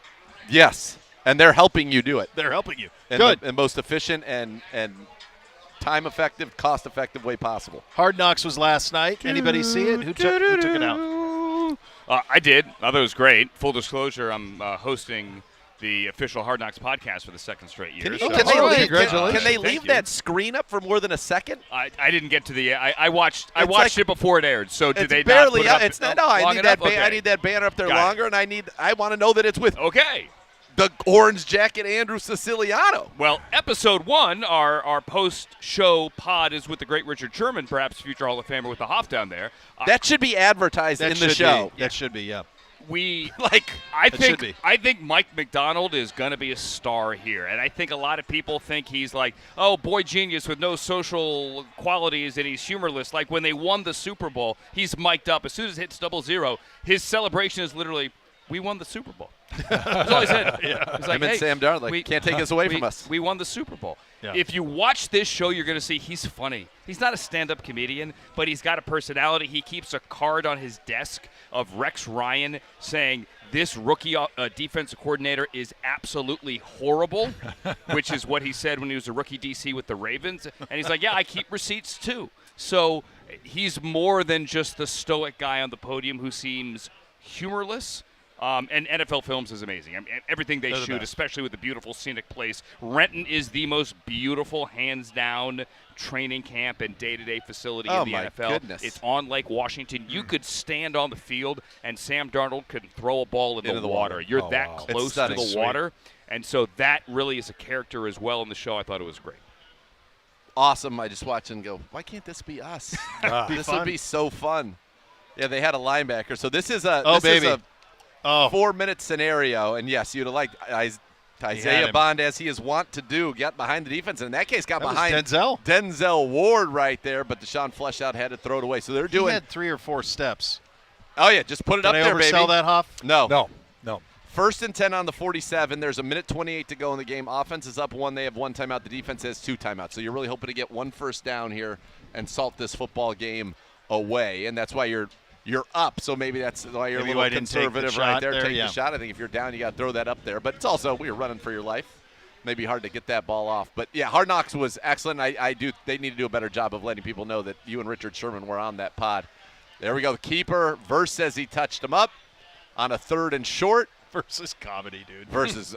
Yes, and they're helping you do it.
They're helping you.
In
Good.
the most efficient and time-effective, cost-effective way possible.
Hard Knocks was last night. Anybody see it? Who took it out?
I did. I thought it was great. Full disclosure, I'm hosting the official Hard Knocks podcast for the second straight year.
Can they leave that screen up for more than a second?
I didn't get to the. I watched it before it aired. So did they
barely
not put it up?
It's not. No, I need that banner up there longer, and I want to know that it's with.
Okay.
The orange jacket Andrew Siciliano.
Well, episode 1, our post-show pod is with the great Richard Sherman, perhaps future Hall of Famer with the Hoff down there.
That should be advertised in the show.
That should be, yeah.
I think Mike McDonald is going to be a star here, and I think a lot of people think he's like, oh, boy genius with no social qualities, and he's humorless. Like when they won the Super Bowl, he's mic'd up. As soon as it hits 0-0, his celebration is literally, we won the Super Bowl. That's all he said. He's like,
him and Sam Darnold can't take this away from us.
We won the Super Bowl.
Yeah.
If you watch this show, you're going to see he's funny. He's not a stand-up comedian, but he's got a personality. He keeps a card on his desk of Rex Ryan saying, this rookie defensive coordinator is absolutely horrible, which is what he said when he was a rookie DC with the Ravens. And he's like, yeah, I keep receipts too. So he's more than just the stoic guy on the podium who seems humorless. And NFL Films is amazing. I mean, everything they shoot, especially with the beautiful scenic place. Renton is the most beautiful, hands-down, training camp and day-to-day facility in the NFL.
Goodness.
It's on Lake Washington. You could stand on the field, and Sam Darnold could throw a ball into the water. You're that close to the water. And so that really is a character as well in the show. I thought it was great.
Awesome. I just watched and go, why can't this be us? This would be so fun. Yeah, they had a linebacker. So this is a 4-minute scenario, and yes, you'd have liked Isaiah Bond, as he is wont to do, got behind the defense, and in that case got behind Denzel Ward right there, but Deshaun Fleshout had to throw it away. So they're doing.
He had 3 or 4 steps.
Oh yeah, just put it up there, baby.
Did I oversell that, Hoff?
No.
1st and 10 on the 47. There's 1:28 to go in the game. Offense is up 1. They have 1 timeout. The defense has 2 timeouts. So you're really hoping to get 1 first down here and salt this football game away, and that's why you're up, so maybe that's why you're a little conservative right there. Take the shot. I think if you're down, you got to throw that up there. But it's also, you're running for your life. Maybe hard to get that ball off. But, yeah, Hard Knocks was excellent. They need to do a better job of letting people know that you and Richard Sherman were on that pod. There we go. The keeper. Verse says he touched him up on a 3rd and short.
Versus comedy, dude.
Versus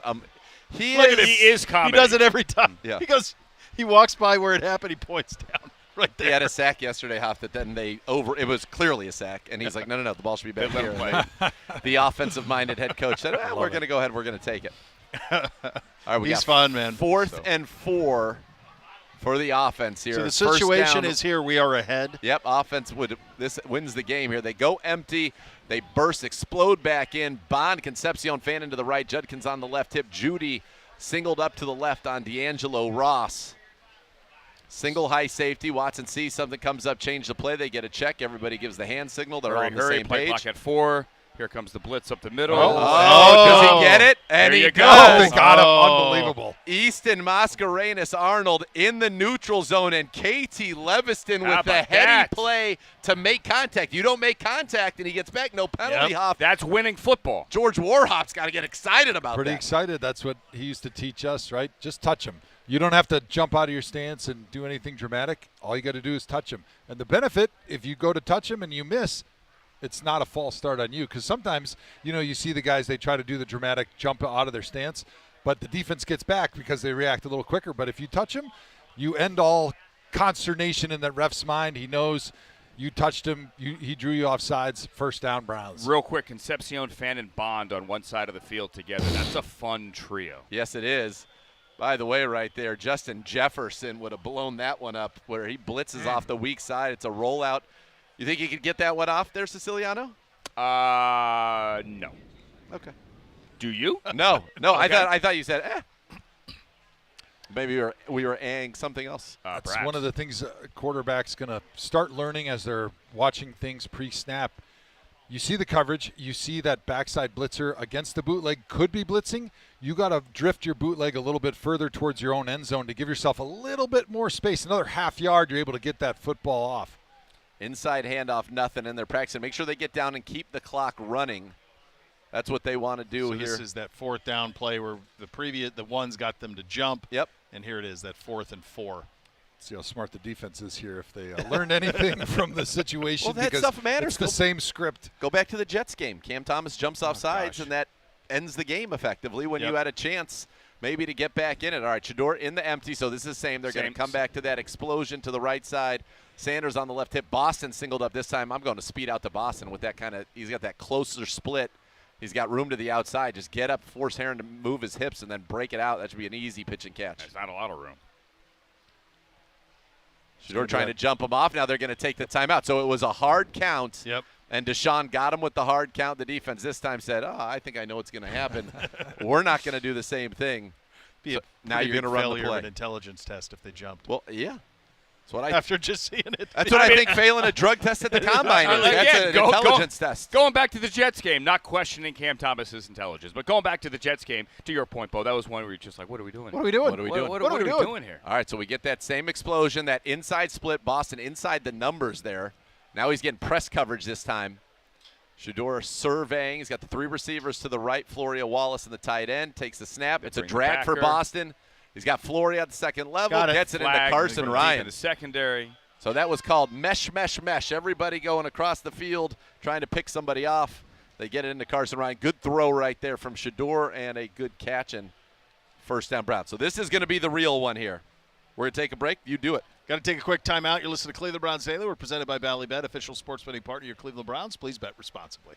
he
is comedy.
He does it every time.
Yeah.
He walks by where it happened. He points down. Right there.
He had a sack yesterday, Hoff, that then it was clearly a sack, and he's like, no, the ball should be back here. And the offensive-minded head coach said, we're going to go ahead, we're going to take it. All right,
he's fun, man.
4th and 4 for the offense here.
So the situation is here, we are ahead.
Yep, offense this wins the game here. They go empty. They burst, explode back in. Bond, Concepcion fan into the right. Judkins on the left hip. Judy singled up to the left on D'Angelo Ross. Single high safety. Watson sees something, comes up, change the play. They get a check. Everybody gives the hand signal. They're all on the same
play
page.
Clock at 4. Here comes the blitz up the middle.
Does he get it? And
there
he
you
does.
go.
Got him. Unbelievable.
Easton Mascarenas Arnold in the neutral zone, and KT Leviston
How
with the
about
heady
that?
play to make contact. You don't make contact, and he gets back. No penalty, Hoff.
That's winning football.
George Warhop's got to get excited about
Pretty
that.
excited. That's what he used to teach us, right? Just touch him. You don't have to jump out of your stance and do anything dramatic. All you got to do is touch him. And the benefit, if you go to touch him and you miss, it's not a false start on you. Because sometimes, you see the guys, they try to do the dramatic jump out of their stance, but the defense gets back because they react a little quicker. But if you touch him, you end all consternation in that ref's mind. He knows you touched him. He drew you off sides. First down, Browns.
Real quick, Concepcion, Fan, and Bond on one side of the field together. That's a fun trio.
Yes, it is. By the way, right there, Justin Jefferson would have blown that one up where he blitzes off the weak side. It's a rollout. You think he could get that one off there, Siciliano?
No.
Okay.
Do you?
No.
Okay.
I thought you said, Maybe we were aying something else.
That's
Perhaps.
one of the things a quarterback's going to start learning as they're watching things pre-snap. You see the coverage. You see that backside blitzer against the bootleg could be blitzing. You got to drift your bootleg a little bit further towards your own end zone to give yourself a little bit more space. Another half yard, you're able to get that football off.
Inside handoff, nothing, and they're practicing. Make sure they get down and keep the clock running. That's what they want to do
So
here.
this is that fourth down play where the ones got them to jump.
Yep.
And here it is, that 4th and 4.
See how smart the defense is here if they learned anything from the situation.
Well, that
because
stuff matters.
It's the same script.
Go back to the Jets game. Cam Thomas jumps off sides,
gosh.
and that ends the game effectively when
Yep.
you had a chance maybe to get back in it. All right, Shador in the empty, so this is the same. They're going
Same.
to come back to that explosion to the right side. Sanders on the left hip. Boston singled up this time. I'm going to speed out to Boston with that kind of – he's got that closer split. He's got room to the outside. Just get up, force Heron to move his hips, and then break it out. That should be an easy pitch and catch.
There's not a lot of room.
Shador trying to jump him off. Now they're going to take the timeout. So it was a hard count.
Yep.
And Deshaun got him with the hard count. The defense this time said, I think I know what's going to happen. We're not going to do the same thing.
Be
So
a
now
pretty
you're
big
gonna run the
failure of
play.
an intelligence test if they jumped.
Well, yeah. That's what I
After just seeing it.
That's what I think failing a drug test at the combine is. That's
Again,
an intelligence test.
Going back to the Jets game, not questioning Cam Thomas's intelligence, but going back to the Jets game, to your point, Bo, that was one where you're just like, what are we doing?
What are we doing?
What are we doing?
What are we doing here?
All right, so we get that same explosion, that inside split. Boston inside the numbers there. Now he's getting press coverage this time. Shador surveying. He's got the 3 receivers to the right. Floria Wallace in the tight end. Takes the snap. It's a
bring
drag for
Packer.
Boston. He's got Floria at the second level.
Got it.
Gets it into
Flag,
Carson
deep
Ryan.
in the secondary.
So that was called mesh, mesh, mesh. Everybody going across the field trying to pick somebody off. They get it into Carson Ryan. Good throw right there from Shador and a good catch and first down Brown. So this is going to be the real one here. We're going to take a break. You do it.
Got to take a quick timeout. You're listening to Cleveland Browns Daily. We're presented by Ballybet, official sports betting partner of your Cleveland Browns. Please bet responsibly.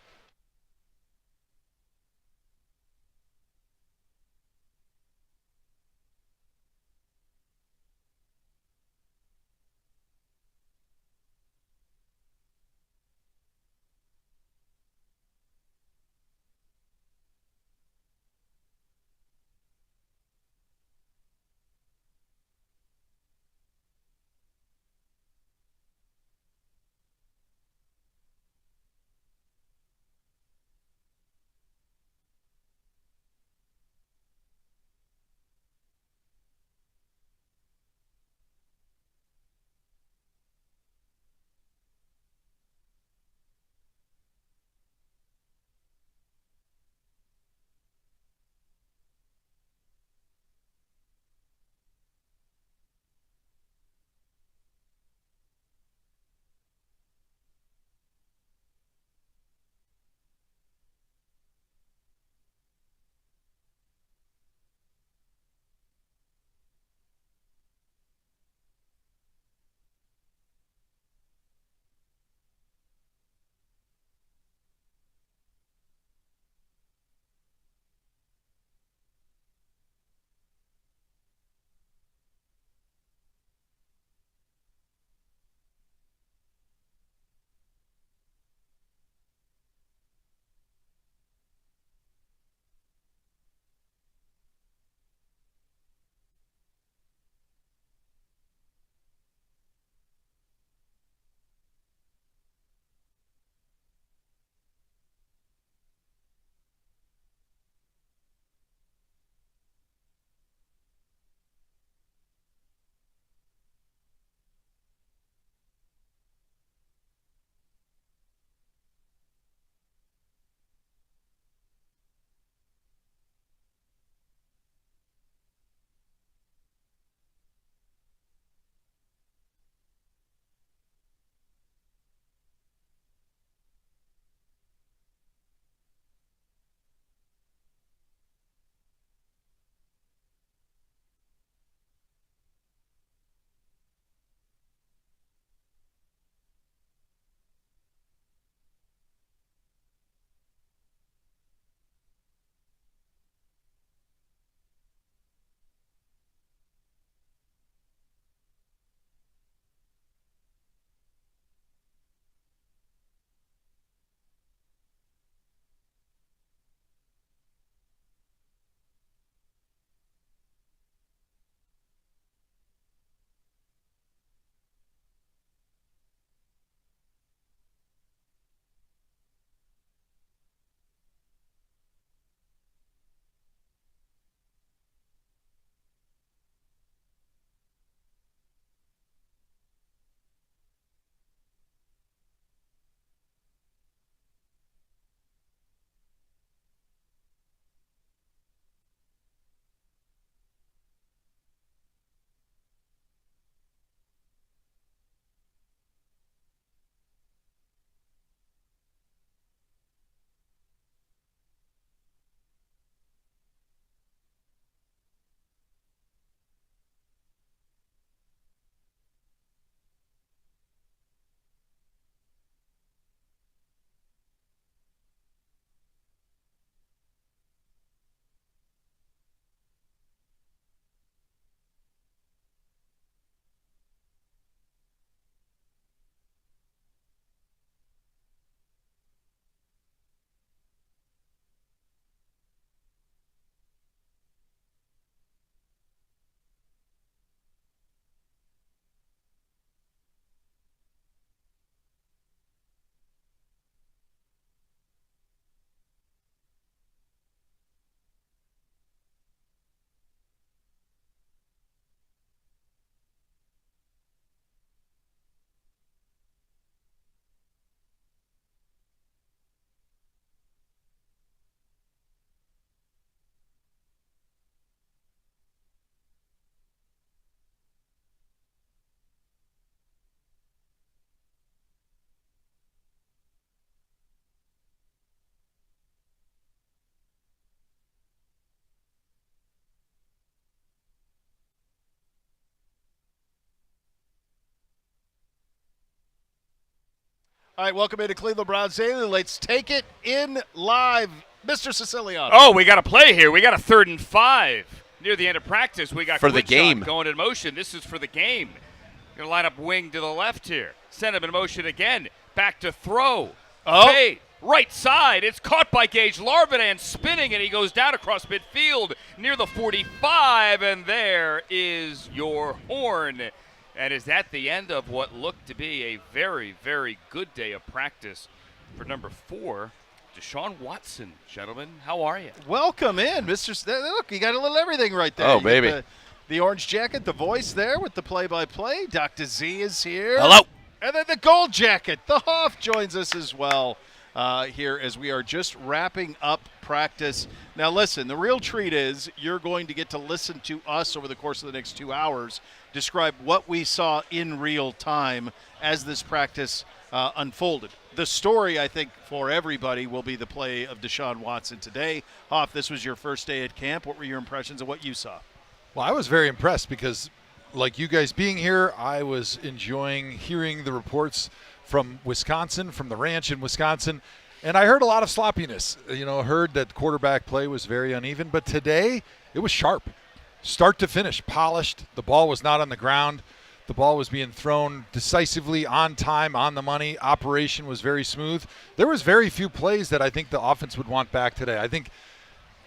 All right, welcome into Cleveland Browns Daily. Let's take it in live. Mr. Siciliano.
Oh, we got a play here. We got a 3rd and 5. Near the end of practice, we got
For the
Quinshon
game.
going in motion. This is for the game. Going to line up wing to the left here. Send him in motion again. Back to throw.
Oh.
Fade. Right side. It's caught by Gage Larvidan, spinning, and he goes down across midfield near the 45, and there is your horn. And is that the end of what looked to be a very, very good day of practice for number 4, Deshaun Watson? Gentlemen, how are you?
Welcome in, Mr. Look, you got a little everything right there.
Oh,
You got
baby.
The orange jacket, the voice there with the play-by-play. Dr. Z is here.
Hello.
And then the gold jacket, the Hoff, joins us as well here as we are just wrapping up practice. Now, listen, the real treat is you're going to get to listen to us over the course of the next 2 hours describe what we saw in real time as this practice unfolded. The story, I think, for everybody will be the play of Deshaun Watson today. Hoff, this was your first day at camp. What were your impressions of what you saw?
Well, I was very impressed because, like you guys being here, I was enjoying hearing the reports from Wisconsin, from the ranch in Wisconsin, and I heard a lot of sloppiness. Heard that quarterback play was very uneven, but today it was sharp. Start to finish, polished. The ball was not on the ground. The ball was being thrown decisively, on time, on the money. Operation was very smooth. There was very few plays that I think the offense would want back today. I think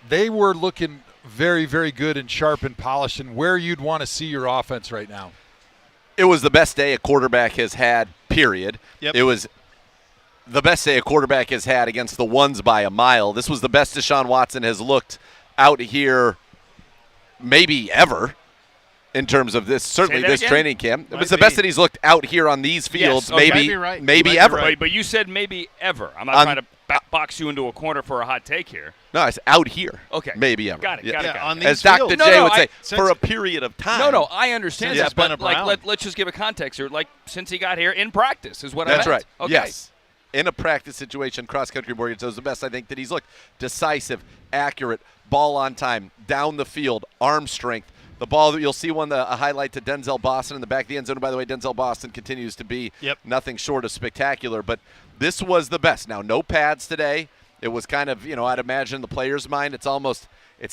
they were looking very, very good and sharp and polished and where you'd want to see your offense right now.
It was the best day a quarterback has had, period.
Yep.
It was the best day a quarterback has had against the ones by a mile. This was the best Deshaun Watson has looked out here maybe ever in terms of this, certainly
that
this
again?
training camp.
Might
It's the
be.
best that he's looked out here on these fields,
okay.
Might be right.
maybe
Might be
ever.
right.
But you said maybe ever. I'm not
On-
trying to box you into a corner for a hot take here.
No, it's out here.
Okay.
Maybe ever.
Got it.
Yeah.
Got it.
Yeah,
Got
on
it.
these
As Dr.
fields.
J
No,
would say,
since-
for a period of time.
No, I understand
Since
that, but
Brenna
like
Brown.
let's just give a context here. Like since he got here in practice is what
That's
I meant.
right.
Okay.
Yes. In a practice situation, cross-country mortgage, that was the best I think that he's looked. Decisive, accurate, ball on time, down the field, arm strength. The ball that you'll see a highlight to Denzel Boston in the back of the end zone. By the way, Denzel Boston continues to be nothing short of spectacular. But this was the best. Now, no pads today. It was kind of, I'd imagine the player's mind, it's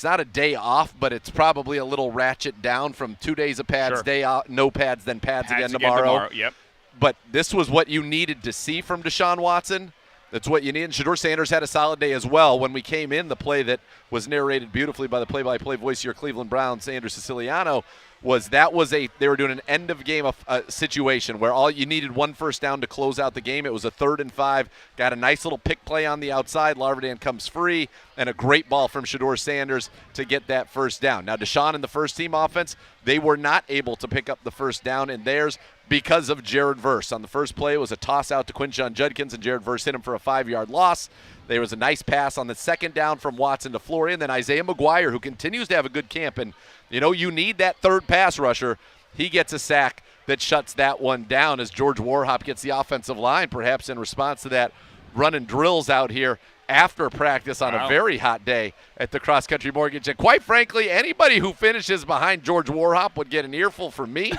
not a day off, but it's probably a little ratchet down from 2 days of pads,
Sure.
day out, no pads, then pads
Pads
again tomorrow.
Yep.
But this was what you needed to see from Deshaun Watson. That's what you need. And Shedeur Sanders had a solid day as well. When we came in, the play that was narrated beautifully by the play-by-play voice of your Cleveland Browns, Andrew Siciliano, they were doing an end-of-game situation where all you needed one first down to close out the game. It was a 3rd and 5. Got a nice little pick play on the outside. Larvidan comes free, and a great ball from Shedeur Sanders to get that first down. Now, Deshaun and the first-team offense, they were not able to pick up the first down in theirs because of Jared Verse. On the first play, it was a toss-out to Quinshon Judkins, and Jared Verse hit him for a 5-yard loss. There was a nice pass on the second down from Watson to Flory, and then Isaiah McGuire, who continues to have a good camp. And, you need that third pass rusher. He gets a sack that shuts that one down as George Warhop gets the offensive line, perhaps in response to that running drills out here after practice on a very hot day at the Cross Country Mortgage. And quite frankly, anybody who finishes behind George Warhop would get an earful from me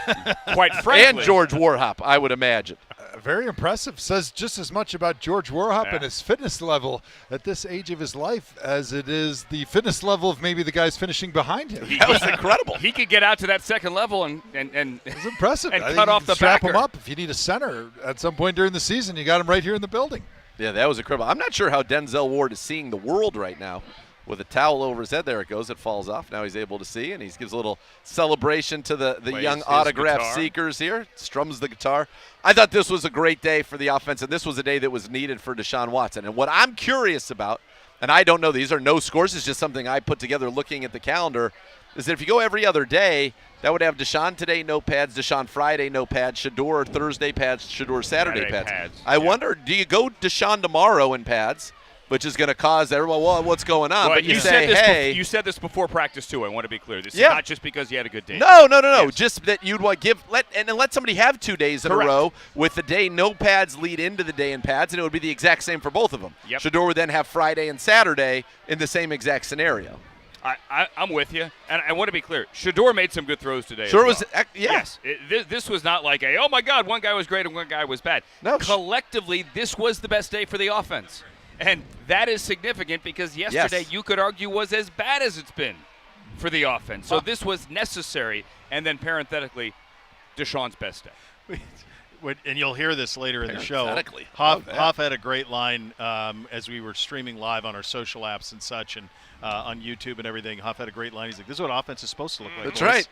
Quite frankly.
and George Warhop, I would imagine.
Very impressive. Says just as much about George Warhop and his fitness level at this age of his life as it is the fitness level of maybe the guys finishing behind him.
That was incredible.
He could get out to that second level and
It's impressive.
and
I think
cut
you
off
can
the
strap
backer.
him up if you need a center at some point during the season. You got him right here in the building.
Yeah, that was incredible. I'm not sure how Denzel Ward is seeing the world right now. With a towel over his head, there it goes. It falls off. Now he's able to see, and he gives a little celebration to the
Plays
young
his
autograph
guitar.
seekers here. Strums the guitar. I thought this was a great day for the offense, and this was a day that was needed for Deshaun Watson. And what I'm curious about, and I don't know, these are no scores, it's just something I put together looking at the calendar, is that if you go every other day, that would have Deshaun today, no pads, Deshaun Friday, no pads, Shedeur Thursday pads, Shedeur Saturday pads. I wonder, do you go Deshaun tomorrow in pads, which is going to cause everyone, well, what's going on?
Well,
But you
said
say,
this
hey.
you said this before practice too. I want to be clear. This
Yeah.
is not just because you had a good day.
No.
Yes.
Just that you'd want to let somebody have 2 days in
Correct.
a row with the day no pads lead into the day in pads, and it would be the exact same for both of them.
Yep.
Shedeur would then have Friday and Saturday in the same exact scenario.
I'm with you, and I want to be clear. Shedeur made some good throws today.
Sure
as
was.
well.
Yeah.
Yes, this was not like oh my God, one guy was great and one guy was bad.
No.
Collectively, this was the best day for the offense, and that is significant because yesterday
Yes.
you could argue was as bad as it's been for the offense. So this was necessary, and then parenthetically, Deshaun's best day.
And you'll hear this later in the show.
Parenthetically.
Hoff
Love that.
had a great line as we were streaming live on our social apps and such, and on YouTube and everything. Hoff had a great line. He's like, "This is what offense is supposed to look like."
That's
boys."
right.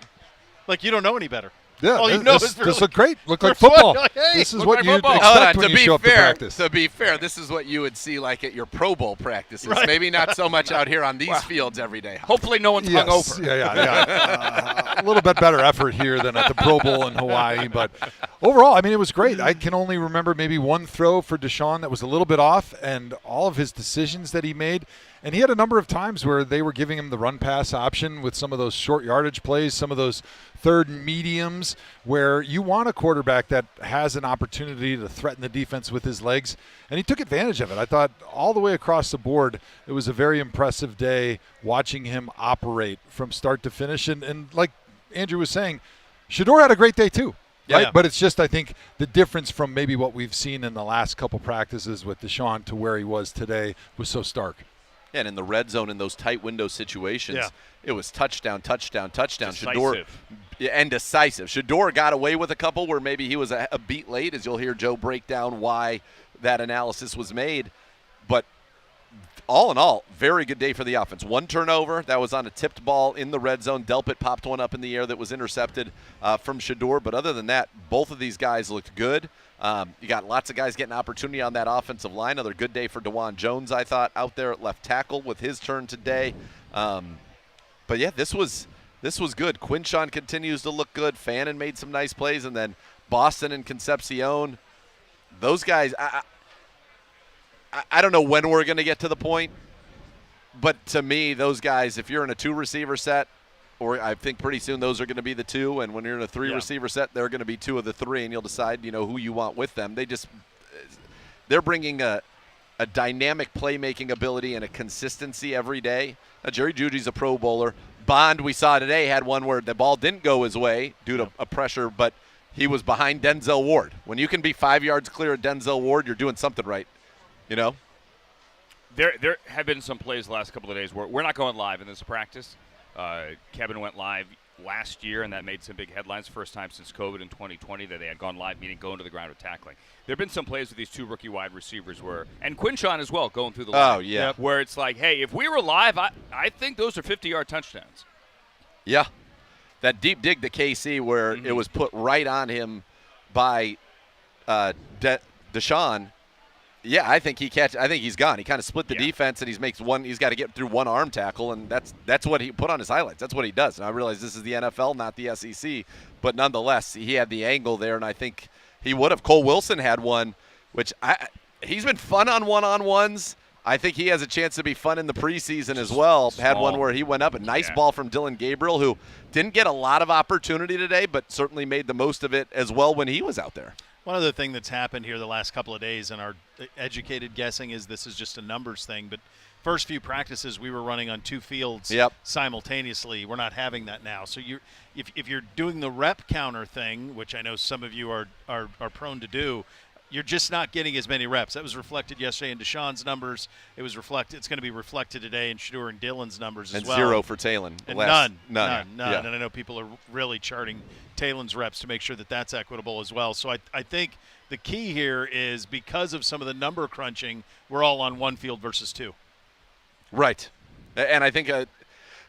Like you don't know any better.
Yeah,
All you
this,
know
this,
is
this
really-
looked great. Looked like
They're fun.
football.
Like, hey,
this is
look
what
like
you'd
football.
expect
Hold on,
when
to
you
be
show up to
fair,
practice.
to be fair, this is what you would see like at your Pro Bowl practices.
Right.
Maybe not so much out here on these fields every day.
Hopefully, no one's
Yes,
hungover.
yeah. A little bit better effort here than at the Pro Bowl in Hawaii, but overall, I mean, it was great. I can only remember maybe one throw for Deshaun that was a little bit off, and all of his decisions that he made. And he had a number of times where they were giving him the run pass option with some of those short yardage plays, some of those third and mediums where you want a quarterback that has an opportunity to threaten the defense with his legs. And he took advantage of it. I thought all the way across the board, it was a very impressive day watching him operate from start to finish. And like Andrew was saying, Shedeur had a great day too. Right?
Yeah.
But it's just, I think, the difference from maybe what we've seen in the last couple practices with Deshaun to where he was today was so stark.
And in the red zone, in those tight window situations,
Yeah.
it was touchdown, touchdown, touchdown.
Decisive.
And decisive. Shedeur got away with a couple where maybe he was a beat late, as you'll hear Joe break down why that analysis was made. But all in all, very good day for the offense. One turnover, that was on a tipped ball in the red zone. Delpit popped one up in the air that was intercepted from Shedeur. But other than that, both of these guys looked good. You got lots of guys getting opportunity on that offensive line. Another good day for DeJuan Jones, I thought, out there at left tackle with his turn today. But yeah, this was good. Quinshon continues to look good. Fannin made some nice plays, and then Boston and Concepcion. Those guys, I don't know when we're going to get to the point, but to me, those guys, if you're in a two-receiver set, or I think pretty soon those are going to be the two, and when you're in a three-receiver set, they're going to be two of the three, and you'll decide, who you want with them. They're bringing a dynamic playmaking ability and a consistency every day. Jerry Jeudy's a Pro Bowler. Bond, we saw today, had one where the ball didn't go his way due to a pressure, but he was behind Denzel Ward. When you can be 5 yards clear of Denzel Ward, you're doing something right,
There have been some plays the last couple of days where we're not going live in this practice. Kevin went live last year, and that made some big headlines. First time since COVID in 2020 that they had gone live, meaning going to the ground with tackling. There have been some plays with these two rookie wide receivers and Quinshon as well, going through the line.
Oh, yeah.
Where it's like, hey, if we were live, I think those are 50-yard touchdowns.
Yeah. That deep dig to KC where it was put right on him by Deshaun. Yeah, I think he's gone. He kind of split the defense, and he's got to get through one arm tackle, and that's what he put on his highlights. That's what he does. And I realize this is the NFL, not the SEC, but nonetheless, he had the angle there, and I think he would have. Cole Wilson had one, which he's been fun on one-on-ones. I think he has a chance to be fun in the preseason as well. Had one where he went up. A nice ball from Dylan Gabriel, who didn't get a lot of opportunity today, but certainly made the most of it as well when he was out there.
One other thing that's happened here the last couple of days, and our educated guessing is this is just a numbers thing, but first few practices we were running on two fields simultaneously. We're not having that now. So if you're doing the rep counter thing, which I know some of you are prone to do, you're just not getting as many reps. That was reflected yesterday in Deshaun's numbers. It's going to be reflected today in Shedeur and Dylan's numbers as well.
And zero for Talon.
And
none.
Yeah.
Yeah.
And I know people are really charting Talon's reps to make sure that that's equitable as well. So I think the key here is because of some of the number crunching, we're all on one field versus two.
Right. And I think it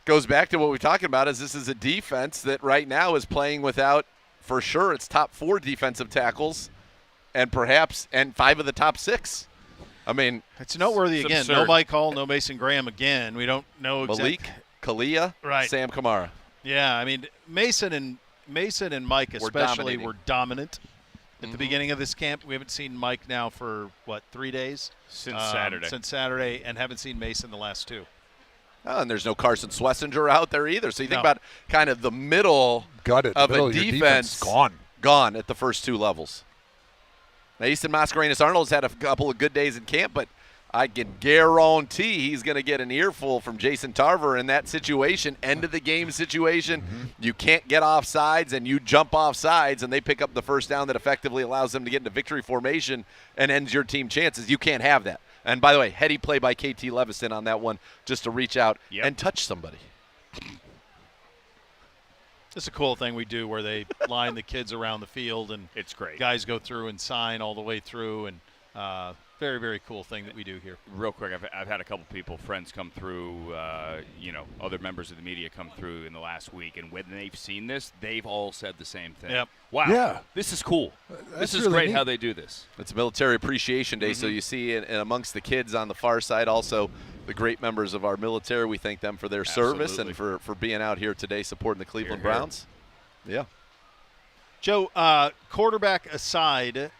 goes back to what we're talking about is this is a defense that right now is playing without, for sure, its top 4 defensive tackles and 5 of the top 6. I mean,
it's noteworthy
it's
again.
absurd.
No Mike Hall, no Mason Graham again. We don't know
Malik, Kalia,
right.
Sam Kamara.
Yeah, I mean Mason and Mike especially were dominant at the beginning of this camp. We haven't seen Mike now for 3 days
Since Saturday.
Since Saturday, and haven't seen Mason the last 2.
Oh, and there's no Carson Schlesinger out there either. So you think about kind of the middle of a defense gone at the first 2 levels. Now, Easton Mascarenas-Arnold's had a couple of good days in camp, but I can guarantee he's going to get an earful from Jason Tarver in that situation, end of the game situation. You can't get off sides, and you jump off sides, and they pick up the first down that effectively allows them to get into victory formation and ends your team chances. You can't have that. And by the way, heady play by KT Leviston on that one, just to reach out and touch somebody.
It's a cool thing we do where they line the kids around the field, and
It's great.
guys go through and sign all the way through, and very, very cool thing that we do here.
Real quick, I've had a couple people, friends come through, other members of the media come through in the last week, and when they've seen this, they've all said the same thing.
Yep.
Wow.
Yeah.
This is cool. This is
really
great
neat.
how they do this.
It's Military Appreciation Day, so you see in amongst the kids on the far side also the great members of our military. We thank them for their service and for being out here today supporting the Cleveland
Hear, hear.
Browns. Yeah.
Joe, quarterback aside,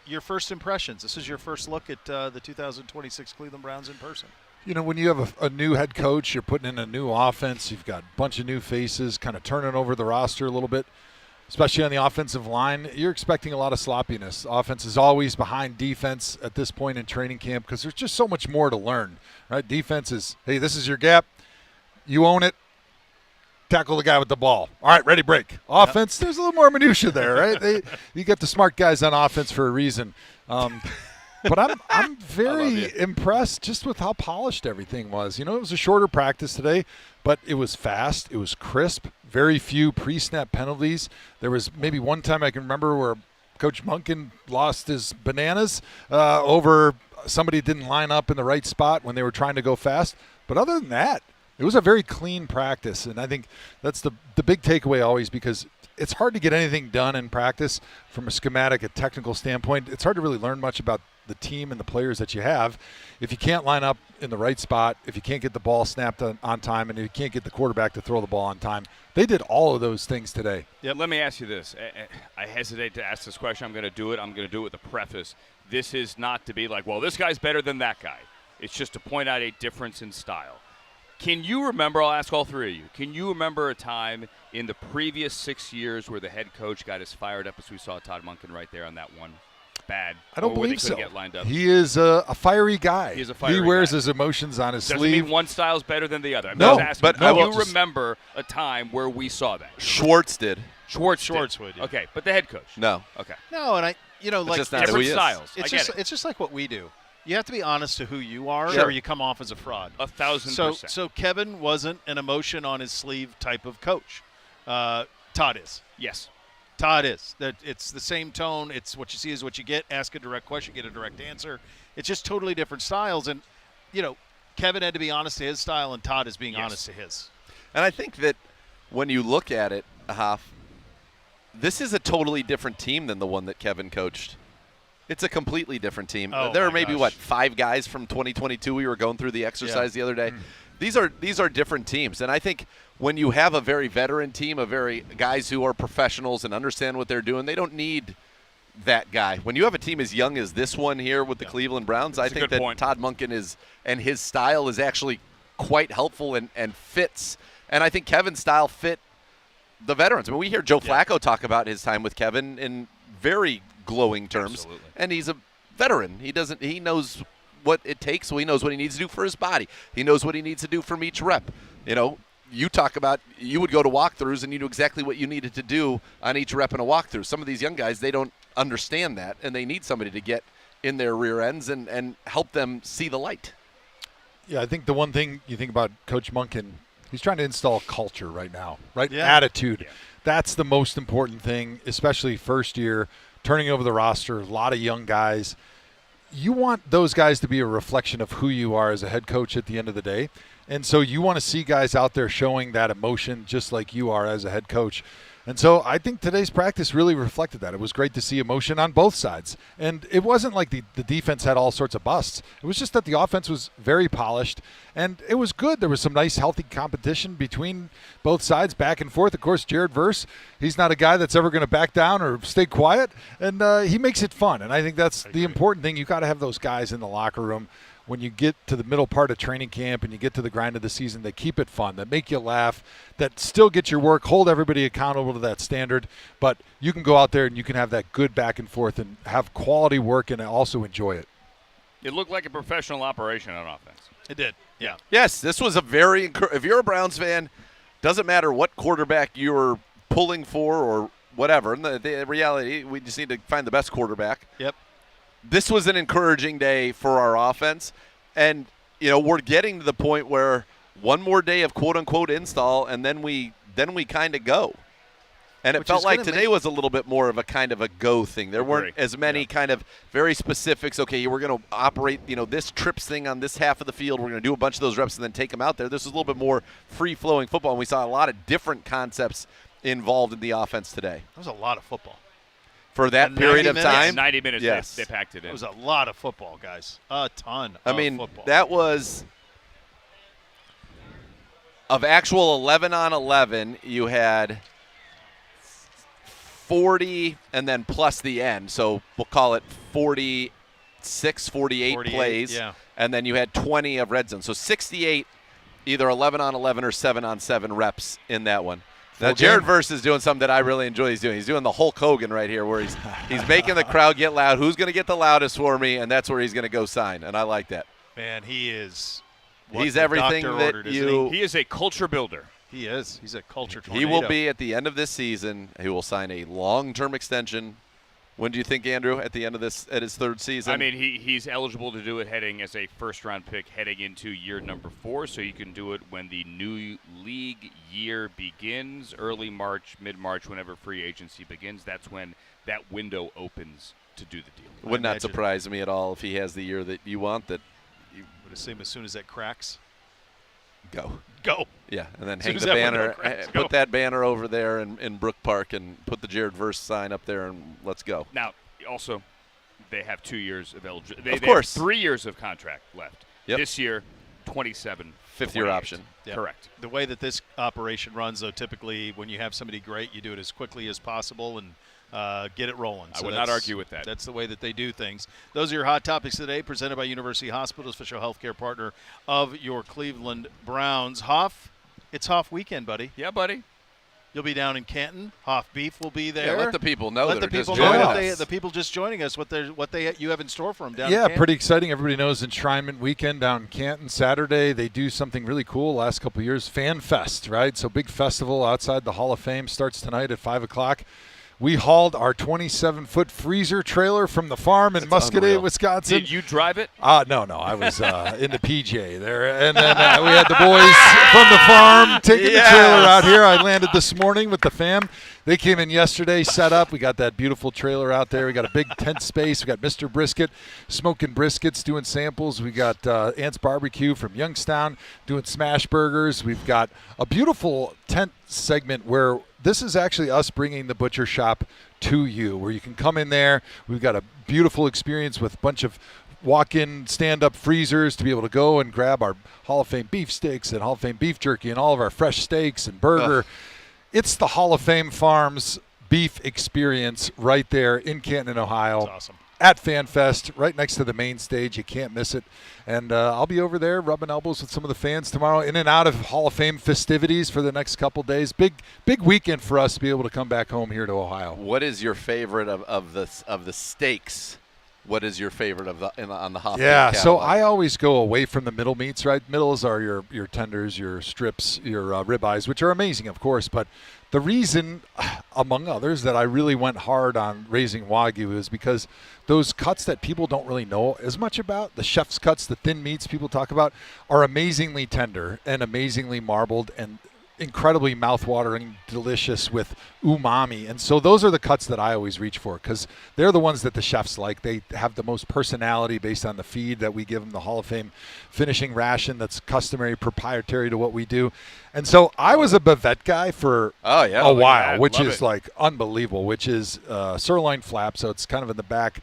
your first impressions. This is your first look at the 2026 Cleveland Browns in person.
You know, when you have a new head coach, you're putting in a new offense, you've got a bunch of new faces, kind of turning over the roster a little bit, especially on the offensive line. You're expecting a lot of sloppiness. Offense is always behind defense at this point in training camp because there's just so much more to learn, right? Defense is, hey, this is your gap. You own it. Tackle the guy with the ball. All right, ready, break. Offense, there's a little more minutia there, right? You get the smart guys on offense for a reason. But I'm very impressed just with how polished everything was. You know, it was a shorter practice today, but it was fast. It was crisp. Very few pre-snap penalties. There was maybe one time I can remember where Coach Monken lost his bananas over somebody didn't line up in the right spot when they were trying to go fast. But other than that, it was a very clean practice, and I think that's the big takeaway always, because it's hard to get anything done in practice from a schematic, a technical standpoint. It's hard to really learn much about the team and the players that you have if you can't line up in the right spot, if you can't get the ball snapped on time, and if you can't get the quarterback to throw the ball on time. They did all of those things today.
Let me ask you this. I hesitate to ask this question. I'm going to do it. I'm going to do it with a preface. This is not to be like, well, this guy's better than that guy. It's just to point out a difference in style. Can you remember, I'll ask all three of you, can you remember a time in the previous 6 years where the head coach got as fired up as we saw Todd Monken right there on that one bad?
I don't
or where
believe
they couldn't
so.
Get lined up?
He is a fiery guy.
He is a fiery
He wears
guy.
his emotions on his
Doesn't
sleeve.
mean one style's better than the other. I'm
No,
just asking,
but
do
I will
you
just-
remember a time where we saw that?
Schwartz did.
Schwartz
would, yeah.
Okay, but the head coach.
No.
Okay.
No, and like
just not who
Different
he is.
styles. I
it's
get
just
it.
it's just like what we do. You have to be honest to who you are,
Sure.
or you come off as a fraud.
1,000%.
So Kevin wasn't an emotion on his sleeve type of coach. Todd is.
Yes.
Todd is. That it's the same tone. It's what you see is what you get. Ask a direct question, get a direct answer. It's just totally different styles. And Kevin had to be honest to his style, and Todd is being
Yes.
honest to his.
And I think that when you look at it, Hoff, this is a totally different team than the one that Kevin coached. It's a completely different team.
Oh,
There are
my
maybe,
gosh.
5 guys from 2022. We were going through the exercise the other day. These are different teams. And I think when you have a very veteran team, guys who are professionals and understand what they're doing, they don't need that guy. When you have a team as young as this one here with the Cleveland Browns, I
That's a
think
good
that
point.
Todd Monken and his style is actually quite helpful and fits. And I think Kevin's style fit the veterans. I mean, we hear Joe Flacco talk about his time with Kevin in very glowing terms.
Absolutely.
And he's a veteran. He knows what it takes, so he knows what he needs to do for his body. He knows what he needs to do from each rep. You talk about you would go to walkthroughs and you knew exactly what you needed to do on each rep in a walkthrough. Some of these young guys, they don't understand that, and they need somebody to get in their rear ends and help them see the light.
Yeah, I think the one thing you think about Coach Monken, he's trying to install culture right now, right?
Yeah.
Attitude. Yeah. That's the most important thing, especially first year, turning over the roster, a lot of young guys. You want those guys to be a reflection of who you are as a head coach at the end of the day. And so you want to see guys out there showing that emotion just like you are as a head coach. And so I think today's practice really reflected that. It was great to see emotion on both sides. And it wasn't like the defense had all sorts of busts. It was just that the offense was very polished, and it was good. There was some nice, healthy competition between both sides, back and forth. Of course, Jared Verse, he's not a guy that's ever going to back down or stay quiet, and he makes it fun. And I think that's the important thing. You got to have those guys in the locker room. When you get to the middle part of training camp and you get to the grind of the season, they keep it fun, that make you laugh, that still get your work, hold everybody accountable to that standard, but you can go out there and you can have that good back and forth and have quality work and also enjoy it.
It looked like a professional operation on offense.
It did. Yeah.
Yes, this was a very if you're a Browns fan, doesn't matter what quarterback you're pulling for or whatever. In the reality, we just need to find the best quarterback.
Yep.
This was an encouraging day for our offense, and we're getting to the point where one more day of quote unquote install, and then we kind of go. And it felt like today was a little bit more of a kind of a go thing. There weren't as many kind of very specifics. Okay, we're going to operate, this trips thing on this half of the field. We're going to do a bunch of those reps and then take them out there. This was a little bit more free-flowing football, and we saw a lot of different concepts involved in the offense today.
That was a lot of football.
For that period of time?
90 minutes,
yes.
They packed it in.
It was a lot of football, guys. A ton of football.
That was of actual 11-on-11, you had 40 and then plus the end. So we'll call it 48 plays.
Yeah.
And then you had 20 of red zone. So 68 either 11-on-11 or 7-on-7 reps in that one. Now, Jared Verse is doing something that I really enjoy he's doing. He's doing the Hulk Hogan right here where he's making the crowd get loud. Who's going to get the loudest for me? And that's where he's going to go sign. And I like that.
Man, he is
he's everything that
He is a culture builder.
He is. He's a culture tornado.
He will be at the end of this season. He will sign a long-term extension. When do you think, Andrew, at the end of this, at his third season?
I mean, he's eligible to do it heading as a first-round pick heading into year number 4, so you can do it when the new league year begins, early March, mid-March, whenever free agency begins. That's when that window opens to do the deal.
Would not surprise me at all if he has the year that you want. That
you would assume as soon as that cracks,
go. Yeah, and then hang the banner, put that banner over there in Brook Park and put the Jared Verse sign up there and let's go.
Now, also, they have 2 years of eligibility.
Of course.
They have 3 years of contract left.
Yep.
This year, 27.
Fifth-year option.
Yep.
Correct.
The way that this operation runs, though, typically when you have somebody great, you do it as quickly as possible and get it rolling.
I would not argue with that.
That's the way that they do things. Those are your hot topics today, presented by University Hospital, official healthcare partner of your Cleveland Browns. Hoff, it's Hoff weekend, buddy.
Yeah, buddy.
You'll be down in Canton. Hoff Beef will be there.
Yeah, let the people know
Let
that
the
are
people
just joining
know
us.
the people just joining us what you have in store for them down in
Yeah,
Canton.
pretty exciting. Everybody knows Enshrinement Weekend down in Canton. Saturday, they do something really cool last couple of years, Fan Fest, right? So big festival outside the Hall of Fame starts tonight at 5 o'clock. We hauled our 27-foot freezer trailer from the farm in Muscatine, Wisconsin.
Did you drive it?
No. I was in the PJ there. And then we had the boys from the farm taking the trailer out here. I landed this morning with the fam. They came in yesterday, set up. We got that beautiful trailer out there. We got a big tent space. We got Mr. Brisket smoking briskets, doing samples. We got Ant's Barbecue from Youngstown doing smash burgers. We've got a beautiful tent segment where this is actually us bringing the butcher shop to you, where you can come in there. We've got a beautiful experience with a bunch of walk-in, stand-up freezers to be able to go and grab our Hall of Fame beef steaks and Hall of Fame beef jerky and all of our fresh steaks and burger. It's the Hall of Fame Farms beef experience right there in Canton, Ohio.
That's awesome.
At FanFest, right next to the main stage. You can't miss it. And I'll be over there rubbing elbows with some of the fans tomorrow, in and out of Hall of Fame festivities for the next couple days. Big weekend for us to be able to come back home here to Ohio.
What is your favorite of the steaks? What is your favorite on the Hoff?
Yeah, so I always go away from the middle meats, right? Middles are your tenders, your strips, your ribeyes, which are amazing, of course. But the reason, among others, that I really went hard on raising Wagyu is because those cuts that people don't really know as much about, the chef's cuts, the thin meats people talk about, are amazingly tender and amazingly marbled and incredibly mouth-watering, delicious with umami. And so those are the cuts that I always reach for because they're the ones that the chefs like. They have the most personality based on the feed that we give them, the Hall of Fame finishing ration that's customary, proprietary to what we do. And so I was a bavette guy for a while, which is like unbelievable, which is sirloin flap. So it's kind of in the back,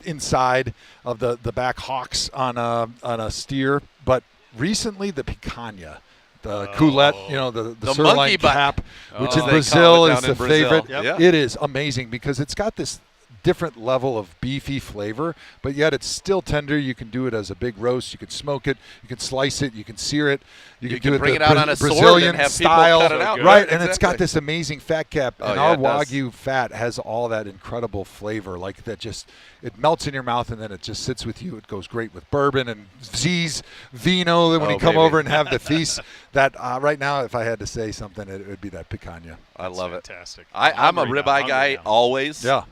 inside of the back hocks on a steer. But recently the picanha, the coulette, the sirloin cap, which in Brazil is the favorite.
Yep.
It is amazing because it's got this different level of beefy flavor, but yet it's still tender. You can do it as a big roast. You can smoke it. You can slice it. You can sear it. You can do it
bring
the
it out on a sword
Brazilian
and have people
style,
cut it out.
right?
Good.
And it's got
Exactly.
this amazing fat cap,
Oh,
and
yeah,
our
it does.
Wagyu fat has all that incredible flavor, like that. Just it melts in your mouth, and then it just sits with you. It goes great with bourbon and Z's vino. When
Oh,
you come
baby.
over and have the feast, that right now, if I had to say something, it would be that picanha.
I love it.
Fantastic.
I'm a
Hungry now,
ribeye
hungry
guy
now.
always.
Yeah.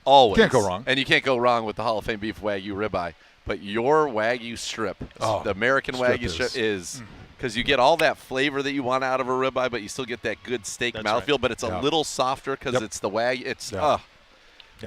Always.
Can't go wrong.
And you can't go wrong with the Hall of Fame beef Wagyu ribeye. But your Wagyu strip,
Oh,
the American
strip
Wagyu
is-
strip is because you get all that flavor that you want out of a ribeye, but you still get that good steak
That's
mouthfeel,
right.
but it's a
Yeah.
little softer because
Yep.
it's the Wagyu. It's
Yeah.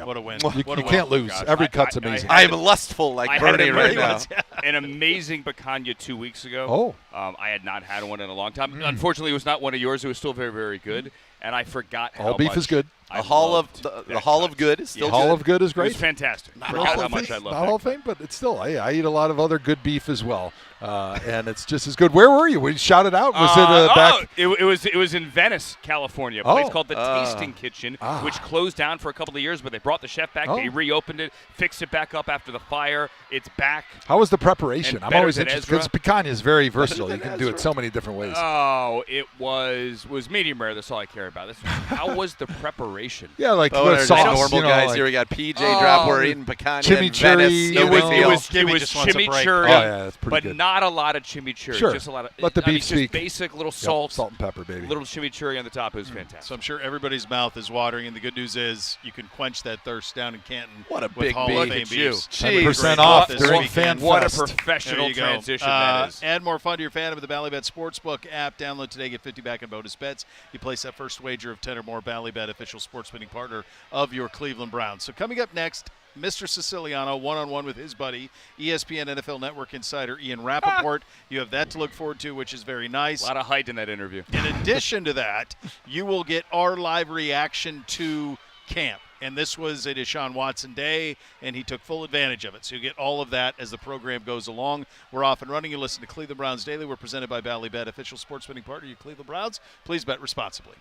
What a win.
You,
What a
you
win.
can't lose.
gosh.
Every
I-
cut's
I-
amazing.
I-
I'm lustful like
I had
Bernie
an
right
amazing-
now.
an amazing picanha 2 weeks ago. I had not had one in a long time. Unfortunately, it was not one of yours. It was still very, very good, and I forgot how
All beef
much
is good.
I
The Hall of
loved
the
that
Hall of
cut.
Good is still
Yeah.
Hall
good.
of Good is
It was
great.
fantastic.
Not
Forgot
Hall
how
of
much
Fame.
I
Not
loved
Hall
that
of Fame, but it's still. I eat a lot of other good beef as well, and it's just as good. Where were you? We shouted out. Was it back?
It was in Venice, California, a place
Oh.
called the Tasting Kitchen, which closed down for a couple of years, but they brought the chef back.
Oh.
They reopened it, fixed it back up after the fire. It's back.
How was the preparation?
And
I'm
better
always
than
interested because
Ezra.
picanha is very versatile. You
than
can do it
Ezra.
so many different ways.
Oh, it was medium rare. That's all I care about. How was the preparation?
Yeah, like
Oh,
with
there's
sauce.
normal
you know,
guys
like-
here. We got PJ drop. We're eating picanha in
chimichurri,
Venice.
you
No
know.
big
It
deal.
was-
Jimmy just wants a break.
chimichurri.
Oh, yeah, that's pretty
but
good.
not a lot of chimichurri.
Sure.
Just a lot of
Let the beef
just
speak.
basic little
Yep,
salt,
salt and pepper, baby.
little chimichurri on the top. It was fantastic.
So I'm sure everybody's mouth is watering, and the good news is you can quench that thirst down in Canton.
What a
with
big
Hall
beef.
of
Look
Fame
at you.
beefs.
Jeez.
100%
Great
off
this
during
weekend.
Fan
What a
Fest.
There
professional
you go.
transition that is.
Add more fun to your fandom with the Bally Bet Sportsbook app. Download today, get 50 back in bonus bets. You place that first wager of 10 or more. Bally Bet, official sports betting partner of your Cleveland Browns. So coming up next, Mr. Siciliano one-on-one with his buddy, ESPN NFL Network insider Ian Rappaport. You have that to look forward to, which is very nice.
A lot of height in that interview.
In addition to that, you will get our live reaction to camp. And this was a Deshaun Watson day, and he took full advantage of it. So you get all of that as the program goes along. We're off and running. You listen to Cleveland Browns Daily. We're presented by Bally Bet, official sports betting partner of your Cleveland Browns. Please bet responsibly.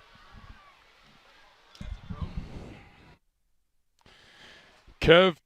Kev,